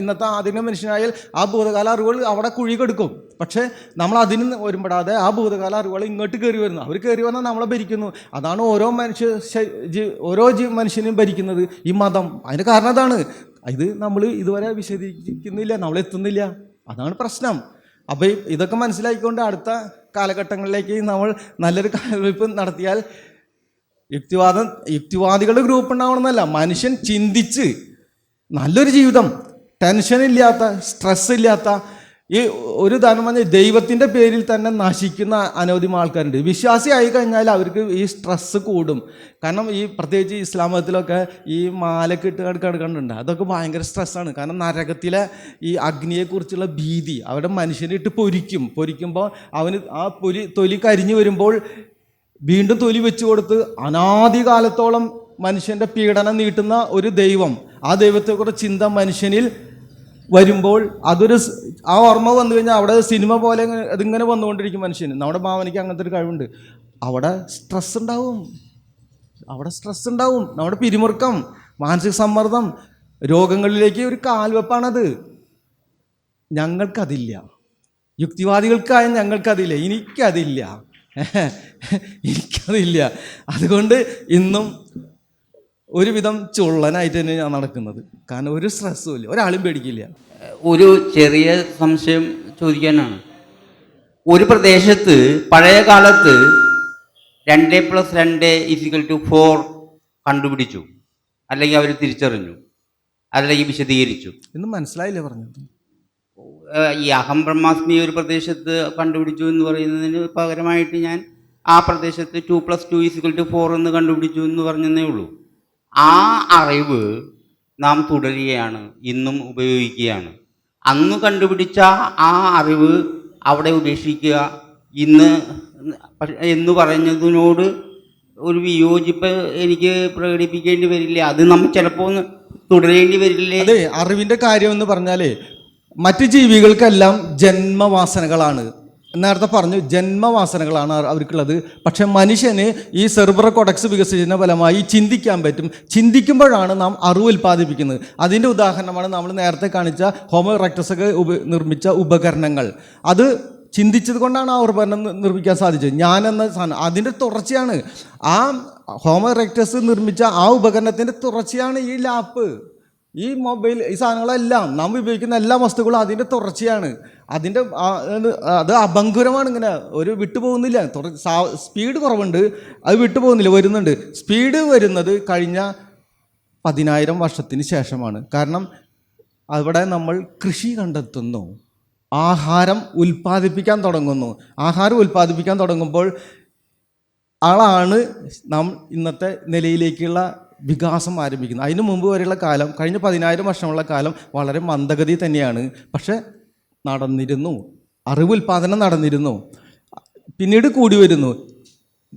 ഇന്നത്തെ ആധുനിക മനുഷ്യനായാൽ ആ ഭൂതകാല അറിവുകൾ അവിടെ കുഴി കൊടുക്കും. പക്ഷേ നമ്മൾ അതിന് ഒരുപെടാതെ ആ ഭൂതകാല അറിവുകൾ ഇങ്ങോട്ട് കയറി വരുന്നു. അവർ കയറി വന്നാൽ നമ്മളെ ഭരിക്കുന്നു. അതാണ് ഓരോ മനുഷ്യനെയും ഭരിക്കുന്നത് ഈ മതം. അതിന് കാരണം അതാണ്. ഇത് നമ്മൾ ഇതുവരെ വിശദീകരിക്കുന്നില്ല, നമ്മളെത്തുന്നില്ല. അതാണ് പ്രശ്നം. അപ്പോൾ ഇതൊക്കെ മനസ്സിലാക്കിക്കൊണ്ട് അടുത്ത കാലഘട്ടങ്ങളിലേക്ക് നമ്മൾ നല്ലൊരു കാൽവെയ്പ്പ് നടത്തിയാൽ യുക്തിവാദികളുടെ ഗ്രൂപ്പ് ഉണ്ടാവണമെന്നല്ല, മനുഷ്യൻ ചിന്തിച്ച് നല്ലൊരു ജീവിതം ടെൻഷൻ ഇല്ലാത്ത, സ്ട്രെസ് ഇല്ലാത്ത, ഈ ഒരു ഉദാഹരണം പറഞ്ഞാൽ ദൈവത്തിൻ്റെ പേരിൽ തന്നെ നശിക്കുന്ന അനവധി ആൾക്കാരുണ്ട്. വിശ്വാസിയായി കഴിഞ്ഞാൽ അവർക്ക് ഈ സ്ട്രെസ്സ് കൂടും. കാരണം ഈ പ്രത്യേകിച്ച് ഇസ്ലാം മതത്തിലൊക്കെ ഈ മാലൊക്കെ ഇട്ട് കിടക്കുന്നുണ്ട്. അതൊക്കെ ഭയങ്കര സ്ട്രെസ്സാണ്. കാരണം നരകത്തിലെ ഈ അഗ്നിയെക്കുറിച്ചുള്ള ഭീതി അവിടെ മനുഷ്യനെ ഇട്ട് പൊരിക്കുമ്പോൾ അവന് ആ തൊലി കരിഞ്ഞു വരുമ്പോൾ വീണ്ടും തൊലി വെച്ച് കൊടുത്ത് അനാദി കാലത്തോളം മനുഷ്യൻ്റെ പീഡനം നീട്ടുന്ന ഒരു ദൈവം, ആ ദൈവത്തെക്കുറിച്ച് ചിന്ത മനുഷ്യനിൽ വരുമ്പോൾ ആ ഓർമ്മ വന്നു കഴിഞ്ഞാൽ അവിടെ സിനിമ പോലെ അതിങ്ങനെ വന്നുകൊണ്ടിരിക്കും മനുഷ്യന്. നമ്മുടെ ഭാവനയ്ക്ക് അങ്ങനത്തെ ഒരു കഴിവുണ്ട്. അവിടെ സ്ട്രെസ് ഉണ്ടാവും, നമ്മുടെ പിരിമുറുക്കം, മാനസിക സമ്മർദ്ദം, രോഗങ്ങളിലേക്ക് ഒരു കാൽവെപ്പാണത്. ഞങ്ങൾക്കതില്ല. യുക്തിവാദികൾക്കായ ഞങ്ങൾക്കതില്ല. എനിക്കതില്ല. അതുകൊണ്ട് ഇന്നും ഒരുവിധം ചുള്ളനായിട്ട് തന്നെ ഞാൻ നടക്കുന്നത്. കാരണം ഒരു സ്ട്രെസ്സും ഇല്ല, ഒരാളും പേടിക്കില്ല. ഒരു ചെറിയ സംശയം ചോദിക്കാനാണ്. ഒരു പ്രദേശത്ത് പഴയ കാലത്ത് 2+2=4 കണ്ടുപിടിച്ചു, അല്ലെങ്കിൽ അവർ തിരിച്ചറിഞ്ഞു, അല്ലെങ്കിൽ വിശദീകരിച്ചു. ഇന്നും മനസ്സിലായില്ലേ പറഞ്ഞത്? ഈ അഹം ബ്രഹ്മാസ്മി ഒരു പ്രദേശത്ത് കണ്ടുപിടിച്ചു എന്ന് പറയുന്നതിന് പകരമായിട്ട് ഞാൻ ആ പ്രദേശത്ത് 2+2=4 എന്ന് കണ്ടുപിടിച്ചു എന്ന് പറഞ്ഞതേ ഉള്ളൂ. ആ അറിവ് നാം തുടരുകയാണ്, ഇന്നും ഉപയോഗിക്കുകയാണ്. അന്ന് കണ്ടുപിടിച്ച ആ അറിവ് അവിടെ ഉപേക്ഷിക്കുക എന്ന് പറഞ്ഞതിനോട് ഒരു വിയോജിപ്പ് എനിക്ക് പ്രകടിപ്പിക്കേണ്ടി വരില്ല. അത് നമ്മൾ ചിലപ്പോൾ തുടരേണ്ടി വരില്ലേ? അതെ, അറിവിൻ്റെ കാര്യം എന്ന് പറഞ്ഞാലേ മറ്റ് ജീവികൾക്കെല്ലാം ജന്മവാസനകളാണ്. നേരത്തെ പറഞ്ഞു, ജന്മവാസനകളാണ് അവർക്കുള്ളത്. പക്ഷെ മനുഷ്യന് ഈ സെർബ്രൽ കോർട്ടെക്സ് വികസിച്ചതിൻ്റെ ഫലമായി ചിന്തിക്കാൻ പറ്റും. ചിന്തിക്കുമ്പോഴാണ് നാം അറിവ് ഉൽപ്പാദിപ്പിക്കുന്നത്. അതിൻ്റെ ഉദാഹരണമാണ് നമ്മൾ നേരത്തെ കാണിച്ച ഹോമോ ഇറക്ടസ് ഒക്കെ നിർമ്മിച്ച ഉപകരണങ്ങൾ. അത് ചിന്തിച്ചത് കൊണ്ടാണ് ആ ഉപകരണം നിർമ്മിക്കാൻ സാധിച്ചത്. ഞാനെന്ന സാധനം അതിൻ്റെ തുടർച്ചയാണ്. ആ ഹോമോ ഇറക്ടസ് നിർമ്മിച്ച ആ ഉപകരണത്തിൻ്റെ തുടർച്ചയാണ് ഈ ലാപ്പ്, ഈ മൊബൈൽ, ഈ സാധനങ്ങളെല്ലാം നാം ഉപയോഗിക്കുന്ന എല്ലാ വസ്തുക്കളും അതിൻ്റെ തുടർച്ചയാണ്. അത് അഭംഗുരമാണ്. ഇങ്ങനെ ഒരു വിട്ടുപോകുന്നില്ല. സ്പീഡ് കുറവുണ്ട്, അത് വിട്ടുപോകുന്നില്ല, വരുന്നുണ്ട്. സ്പീഡ് വരുന്നത് കഴിഞ്ഞ 10,000 വർഷത്തിന് ശേഷമാണ്. കാരണം അവിടെ നമ്മൾ കൃഷി കണ്ടെത്തുന്നു, ആഹാരം ഉൽപ്പാദിപ്പിക്കാൻ തുടങ്ങുന്നു. ആഹാരം ഉൽപ്പാദിപ്പിക്കാൻ തുടങ്ങുമ്പോൾ ആളാണ് നാം ഇന്നത്തെ നിലയിലേക്കുള്ള വികാസം ആരംഭിക്കുന്നത്. അതിനു മുമ്പ് വരെയുള്ള കാലം, കഴിഞ്ഞ 10,000 വർഷമുള്ള കാലം വളരെ മന്ദഗതി തന്നെയാണ്. പക്ഷെ നടന്നിരുന്നു, അറിവ് ഉൽപ്പാദനം നടന്നിരുന്നു. പിന്നീട് കൂടി വരുന്നു.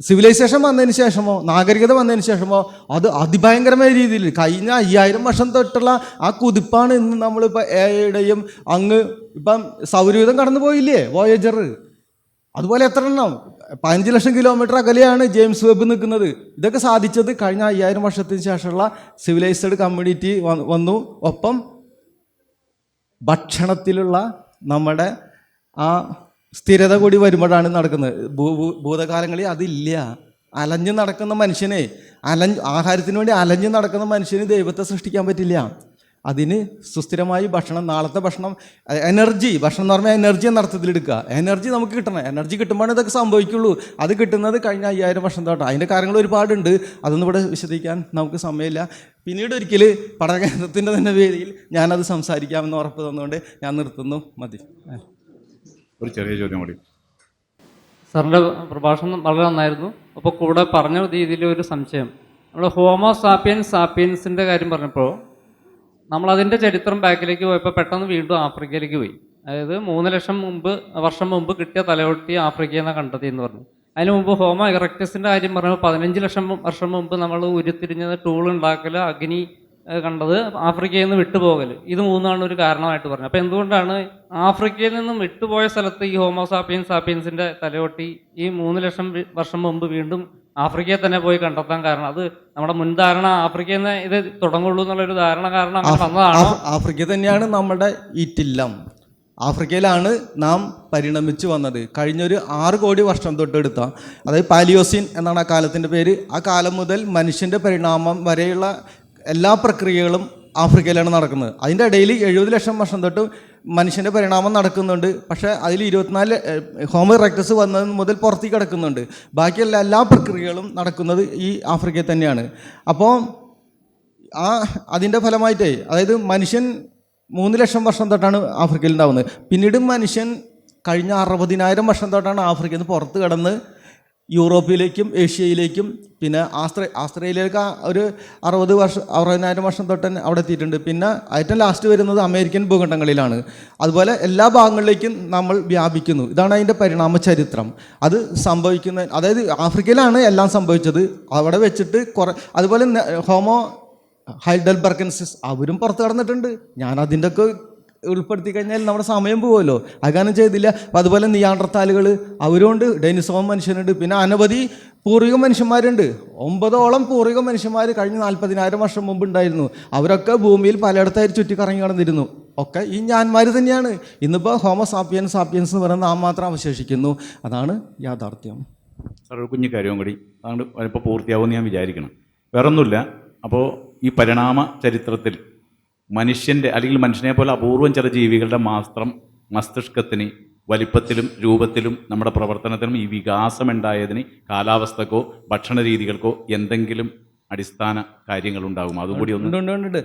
സിവിലൈസേഷൻ വന്നതിന് ശേഷമോ, നാഗരികത വന്നതിന് ശേഷമോ അത് അതിഭയങ്കരമായ രീതിയിൽ കഴിഞ്ഞ 5000 വർഷം തൊട്ടുള്ള ആ കുതിപ്പാണ് ഇന്ന് നമ്മളിപ്പോൾ എയുടെയും അങ്ങ് ഇപ്പം സൗരയൂഥം കടന്നു പോയില്ലേ, വോയേജർ. അതുപോലെ എത്ര എണ്ണം 15 ലക്ഷം കിലോമീറ്റർ അകലെയാണ് ജെയിംസ് വെബ് നിൽക്കുന്നത്. ഇതൊക്കെ സാധിച്ചത് കഴിഞ്ഞ 5000 വർഷത്തിന് ശേഷമുള്ള സിവിലൈസ്ഡ് കമ്മ്യൂണിറ്റി വന്നു. ഒപ്പം ഭക്ഷണത്തിലുള്ള നമ്മുടെ ആ സ്ഥിരത കൂടി വരുമ്പോഴാണ് നടക്കുന്നത്. ഭൂതകാലങ്ങളിൽ അതില്ല. അലഞ്ഞു നടക്കുന്ന മനുഷ്യനെ, ആഹാരത്തിന് വേണ്ടി അലഞ്ഞു നടക്കുന്ന മനുഷ്യന് ദൈവത്തെ സൃഷ്ടിക്കാൻ പറ്റില്ല. അതിന് സുസ്ഥിരമായി ഭക്ഷണം, നാളത്തെ ഭക്ഷണം, എനർജി, ഭക്ഷണം എന്ന് പറഞ്ഞാൽ എനർജി എന്ന അർത്ഥത്തിലെടുക്കുക. എനർജി നമുക്ക് കിട്ടണം. എനർജി കിട്ടുമ്പോഴാണ് ഇതൊക്കെ സംഭവിക്കുള്ളൂ. അത് കിട്ടുന്നത് കഴിഞ്ഞ 5000 വർഷം തൊട്ട്. അതിൻ്റെ കാര്യങ്ങൾ ഒരുപാടുണ്ട്. അതൊന്നും ഇവിടെ വിശദീകരിക്കാൻ നമുക്ക് സമയമില്ല. പിന്നീട് ഒരിക്കൽ പഠനകേന്ദ്രത്തിൻ്റെ തന്നെ വേദിയിൽ ഞാനത് സംസാരിക്കാമെന്ന് ഉറപ്പ് തന്നുകൊണ്ട് ഞാൻ നിർത്തുന്നു. മതി. ഒരു ചെറിയ ചോദ്യം കൂടി. സാറിൻ്റെ പ്രഭാഷണം വളരെ നന്നായിരുന്നു. അപ്പോൾ കൂടെ പറഞ്ഞ രീതിയിൽ ഒരു സംശയം, നമ്മൾ ഹോമോ സാപ്പിയൻസിൻ്റെ കാര്യം പറഞ്ഞപ്പോൾ നമ്മളതിൻ്റെ ചരിത്രം ബാക്കിലേക്ക് പോയപ്പോൾ പെട്ടെന്ന് വീണ്ടും ആഫ്രിക്കയിലേക്ക് പോയി. അതായത് 3 ലക്ഷം വർഷം മുമ്പ് കിട്ടിയ തലയൊട്ടി ആഫ്രിക്കയിൽ നിന്നാണ് കണ്ടെത്തി എന്ന് പറഞ്ഞു. അതിന് മുമ്പ് ഹോമോ ഇറക്ടസിൻ്റെ കാര്യം പറയുമ്പോൾ 15 ലക്ഷം വർഷം മുമ്പ് നമ്മൾ ഉരുത്തിരിഞ്ഞത് ടൂൾ ഉണ്ടാക്കൽ, അഗ്നി കണ്ടത്, ആഫ്രിക്കയിൽ നിന്ന് വിട്ടുപോകൽ, ഇത് മൂന്നാണ് ഒരു കാരണമായിട്ട് പറഞ്ഞത്. അപ്പോൾ എന്തുകൊണ്ടാണ് ആഫ്രിക്കയിൽ നിന്നും വിട്ടുപോയ സ്ഥലത്ത് ഈ ഹോമോ സാപ്പിയൻസിൻ്റെ തലയൊട്ടി ഈ 3 ലക്ഷം വർഷം മുമ്പ് വീണ്ടും ആഫ്രിക്കയിൽ തന്നെ പോയി കണ്ടെത്താൻ കാരണം? അത് നമ്മുടെ മുൻധാരണ ആഫ്രിക്കയിൽ നിന്ന് ഇത് തുടങ്ങുള്ളൂ എന്നുള്ളൊരു ധാരണ കാരണം അങ്ങനെ വന്നതാണോ? ആഫ്രിക്ക തന്നെയാണ് നമ്മുടെ ഈറ്റില്ലം. ആഫ്രിക്കയിലാണ് നാം പരിണമിച്ചു വന്നത്. കഴിഞ്ഞൊരു 6 കോടി വർഷം തൊട്ടെടുത്ത, അതായത് പാലിയോസിൻ എന്നാണ് ആ കാലത്തിൻ്റെ പേര്. ആ കാലം മുതൽ മനുഷ്യൻ്റെ പരിണാമം വരെയുള്ള എല്ലാ പ്രക്രിയകളും ആഫ്രിക്കയിലാണ് നടക്കുന്നത്. അതിൻ്റെ ഇടയിൽ 70 ലക്ഷം വർഷം തൊട്ട് മനുഷ്യൻ്റെ പരിണാമം നടക്കുന്നുണ്ട്. പക്ഷേ അതിൽ 24 ഹോമോ ഇറക്ടസ് വന്നത് മുതൽ പുറത്തേക്ക് കിടക്കുന്നുണ്ട്. ബാക്കിയുള്ള എല്ലാ പ്രക്രിയകളും നടക്കുന്നത് ഈ ആഫ്രിക്കയിൽ തന്നെയാണ്. അപ്പോൾ അതിൻ്റെ ഫലമായിട്ടേ, അതായത് മനുഷ്യൻ 3 ലക്ഷം വർഷം തൊട്ടാണ് ആഫ്രിക്കയിൽ ഉണ്ടാവുന്നത്. പിന്നീട് മനുഷ്യൻ കഴിഞ്ഞ 60,000 വർഷം തൊട്ടാണ് ആഫ്രിക്കയിൽ നിന്ന് പുറത്ത് കടന്ന് യൂറോപ്പിലേക്കും ഏഷ്യയിലേക്കും പിന്നെ ആസ്ട്രേലിയയിലേക്ക് ഒരു 60,000 വർഷം തൊട്ട് തന്നെ അവിടെ എത്തിയിട്ടുണ്ട്. പിന്നെ ഏറ്റവും ലാസ്റ്റ് വരുന്നത് അമേരിക്കൻ ഭൂഖണ്ഡങ്ങളിലാണ്. അതുപോലെ എല്ലാ ഭാഗങ്ങളിലേക്കും നമ്മൾ വ്യാപിക്കുന്നു. ഇതാണ് അതിൻ്റെ പരിണാമ ചരിത്രം. അത് സംഭവിക്കുന്ന, അതായത് ആഫ്രിക്കയിലാണ് എല്ലാം സംഭവിച്ചത്. അവിടെ വെച്ചിട്ട് അതുപോലെ ഹോമോ ഹൈഡൽബർഗൻസിസ് അവരും പുറത്ത് കടന്നിട്ടുണ്ട്. ഞാൻ അതിൻ്റെ ഒക്കെ ഉൾപ്പെടുത്തി കഴിഞ്ഞാൽ നമ്മുടെ സമയം പോകുമല്ലോ, അകാനം ചെയ്തില്ല. അപ്പം അതുപോലെ നിയാണ്ടർത്താലുകൾ അവരുണ്ട്, ഡെനിസോം മനുഷ്യനുണ്ട്, പിന്നെ അനവധി പൂർവിക മനുഷ്യന്മാരുണ്ട്. 9ഓളം പൂർവിക മനുഷ്യന്മാർ കഴിഞ്ഞ 40,000 വർഷം മുമ്പ് ഉണ്ടായിരുന്നു. അവരൊക്കെ ഭൂമിയിൽ പലയിടത്തായി ചുറ്റിക്കറങ്ങി കടന്നിരുന്നു. ഒക്കെ ഈ ഞാന്മാർ തന്നെയാണ്. ഇന്നിപ്പോൾ ഹോമോ സാപ്പിയൻസ് എന്ന് പറയുന്ന നാം മാത്രം അവശേഷിക്കുന്നു. അതാണ് യാഥാർത്ഥ്യം. സാർ ഒരു കുഞ്ഞു കാര്യവും കൂടി അതുകൊണ്ട് ഇപ്പോൾ പൂർത്തിയാവുമെന്ന് ഞാൻ വിചാരിക്കണം. വേറൊന്നുമില്ല. അപ്പോൾ ഈ പരിണാമ ചരിത്രത്തിൽ മനുഷ്യൻ്റെ അല്ലെങ്കിൽ മനുഷ്യനെ പോലെ അപൂർവം ചില ജീവികളുടെ മാത്രം മസ്തിഷ്കത്തിന് വലിപ്പത്തിലും രൂപത്തിലും നമ്മുടെ പ്രവർത്തനത്തിനും ഈ വികാസമുണ്ടായതിന് കാലാവസ്ഥക്കോ ഭക്ഷണ രീതികൾക്കോ എന്തെങ്കിലും അടിസ്ഥാന കാര്യങ്ങളുണ്ടാകും? അതുകൂടി ഉണ്ട്.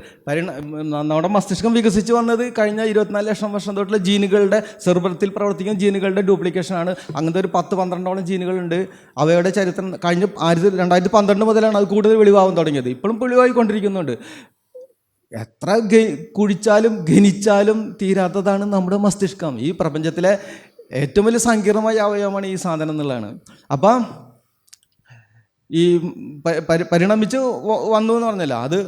നമ്മുടെ മസ്തിഷ്കം വികസിച്ച് വന്നത് കഴിഞ്ഞ 24 ലക്ഷം വർഷം തൊട്ടുള്ള ജീനുകളുടെ സെർബ്രത്തിൽ പ്രവർത്തിക്കുന്ന ജീനുകളുടെ ഡ്യൂപ്ലിക്കേഷനാണ്. അങ്ങനത്തെ ഒരു 10-12ഓളം ജീനുകളുണ്ട്. അവയുടെ ചരിത്രം കഴിഞ്ഞ 2012 മുതലാണ് അത് കൂടുതൽ വെളിവാകാൻ തുടങ്ങിയത്. ഇപ്പോഴും വെളിവായിക്കൊണ്ടിരിക്കുന്നുണ്ട്. എത്ര കുഴിച്ചാലും ഘനിച്ചാലും തീരാത്തതാണ് നമ്മുടെ മസ്തിഷ്കം. ഈ പ്രപഞ്ചത്തിലെ ഏറ്റവും വലിയ സങ്കീർണമായ അവയവമാണ് ഈ സാധനം എന്നുള്ളതാണ്. അപ്പം ഈ പരിണമിച്ച് വന്നു എന്ന് പറഞ്ഞല്ലോ, അത്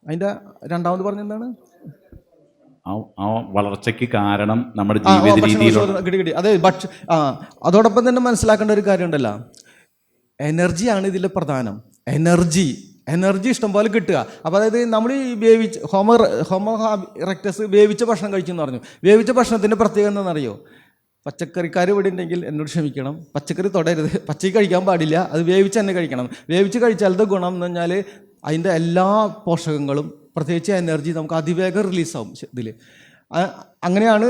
അതിൻ്റെ രണ്ടാമത് പറഞ്ഞെന്താണ്? ആ വളർച്ചയ്ക്ക് കാരണം നമ്മുടെ ജീവിത രീതിയിലുള്ള കിട്ടി. അതെ, അതോടൊപ്പം തന്നെ മനസ്സിലാക്കേണ്ട ഒരു കാര്യം ഉണ്ടല്ലോ, എനർജിയാണ് ഇതിൽ പ്രധാനം. എനർജി ഇഷ്ടംപോലെ കിട്ടുക. അപ്പോൾ അതായത് നമ്മൾ ഈ ഹോമോ ഇറക്ടസ് വേവിച്ച ഭക്ഷണം കഴിച്ചെന്ന് പറഞ്ഞു. വേവിച്ച ഭക്ഷണത്തിൻ്റെ പ്രത്യേകത എന്താണെന്നറിയോ? പച്ചക്കറിക്കാർ ഇവിടെ ഉണ്ടെങ്കിൽ എന്നോട് ക്ഷമിക്കണം, പച്ചക്കറി തൊടരുത്, പച്ചക്കറി കഴിക്കാൻ പാടില്ല, അത് വേവിച്ച് തന്നെ കഴിക്കണം. വേവിച്ച് കഴിച്ചാലത്തെ ഗുണം എന്ന് പറഞ്ഞാൽ അതിൻ്റെ എല്ലാ പോഷകങ്ങളും പ്രത്യേകിച്ച് എനർജി നമുക്ക് അതിവേഗം റിലീസാവും ഇതിൽ. അങ്ങനെയാണ്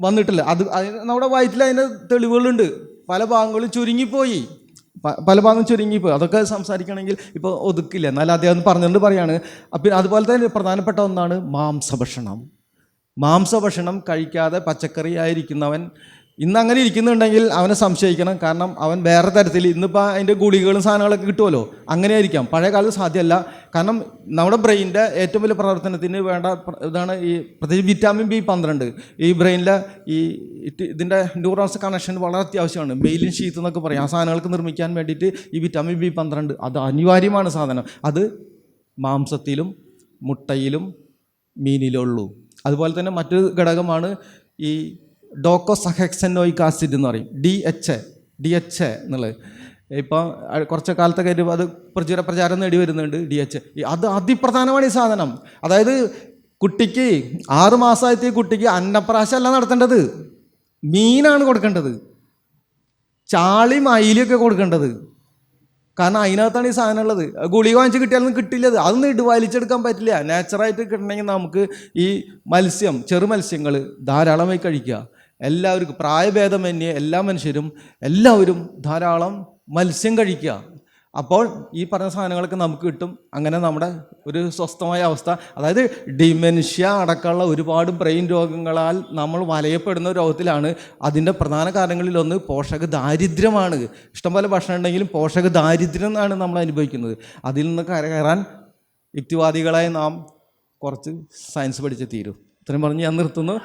വന്നിട്ടില്ല. അത് നമ്മുടെ വയറ്റിൽ അതിൻ്റെ തെളിവുകളുണ്ട്. പല ഭാഗങ്ങളും ചുരുങ്ങിപ്പോയി. അതൊക്കെ സംസാരിക്കണമെങ്കിൽ ഇപ്പോൾ ഒതുക്കില്ല. എന്നാൽ അദ്ദേഹം പറഞ്ഞുകൊണ്ട് പറയാണ്. അപ്പം അതുപോലെ തന്നെ പ്രധാനപ്പെട്ട ഒന്നാണ് മാംസഭക്ഷണം കഴിക്കാതെ പച്ചക്കറി ആയിരിക്കുന്നവൻ ഇന്ന് അങ്ങനെ ഇരിക്കുന്നുണ്ടെങ്കിൽ അവനെ സംശയിക്കണം. കാരണം അവൻ വേറെ തരത്തിൽ ഇന്നിപ്പോൾ അതിൻ്റെ ഗുളികകളും സാധനങ്ങളൊക്കെ കിട്ടുമല്ലോ, അങ്ങനെ ആയിരിക്കാം. പഴയ കാലത്ത് സാധ്യമല്ല. കാരണം നമ്മുടെ ബ്രെയിനിൻ്റെ ഏറ്റവും വലിയ പ്രവർത്തനത്തിന് വേണ്ട ഇതാണ് ഈ പ്രത്യേകിച്ച് വിറ്റാമിൻ B12. ഈ ബ്രെയിനിലെ ഇതിൻ്റെ ന്യൂറോൺസ് കണക്ഷൻ വളരെ അത്യാവശ്യമാണ്. മെയിലിൻ ഷീത്ത് എന്നൊക്കെ പറയും. ആ സാധനങ്ങൾക്ക് നിർമ്മിക്കാൻ വേണ്ടിയിട്ട് ഈ വിറ്റാമിൻ B12 അത് അനിവാര്യമാണ് സാധനം. അത് മാംസത്തിലും മുട്ടയിലും മീനിലും ഉള്ളൂ. അതുപോലെ തന്നെ മറ്റൊരു ഘടകമാണ് ഈ ഡോക്കോസഹെക്സനോയിക് ആസിഡ് എന്ന് പറയും, DHA എന്നുള്ളത്. ഇപ്പം കുറച്ച് കാലത്തൊക്കെ അത് പ്രചാരം നേടി വരുന്നുണ്ട് DHA. അത് അതിപ്രധാനമാണ് ഈ സാധനം. അതായത് കുട്ടിക്ക് 6 മാസമായിട്ട് കുട്ടിക്ക് അന്നപ്രാശമല്ല നടത്തേണ്ടത്, മീനാണ് കൊടുക്കേണ്ടത്, ചാളിയും അയിലൊക്കെ കൊടുക്കേണ്ടത്. കാരണം അതിനകത്താണ് ഈ സാധനം ഉള്ളത്. ഗുളിക വാങ്ങിച്ച് കിട്ടിയാലൊന്നും കിട്ടില്ല. അതൊന്നും വലിച്ചെടുക്കാൻ പറ്റില്ല. നാച്ചുറായിട്ട് കിട്ടണമെങ്കിൽ നമുക്ക് ഈ ചെറു മത്സ്യങ്ങൾ ധാരാളമായി കഴിക്കുക. എല്ലാവർക്കും പ്രായഭേദമന്യേ എല്ലാ മനുഷ്യരും എല്ലാവരും ധാരാളം മത്സ്യം കഴിക്കുക. അപ്പോൾ ഈ പറഞ്ഞ സാധനങ്ങളൊക്കെ നമുക്ക് കിട്ടും. അങ്ങനെ നമ്മുടെ ഒരു സ്വസ്ഥമായ അവസ്ഥ, അതായത് ഡിമെൻഷ്യ അടക്കമുള്ള ഒരുപാട് ബ്രെയിൻ രോഗങ്ങളാൽ നമ്മൾ വലയപ്പെടുന്ന രോഗത്തിലാണ്. അതിൻ്റെ പ്രധാന കാരണങ്ങളിലൊന്ന് പോഷക ദാരിദ്ര്യമാണ്. ഇഷ്ടംപോലെ ഭക്ഷണം ഉണ്ടെങ്കിലും പോഷക ദാരിദ്ര്യം എന്നാണ് നമ്മൾ അനുഭവിക്കുന്നത്. അതിൽ നിന്ന് കയറാൻ യുക്തിവാദികളായി നാം കുറച്ച് സയൻസ് പഠിച്ച് തീരും. ഇത്രയും പറഞ്ഞ് ഞാൻ നിർത്തുന്നു.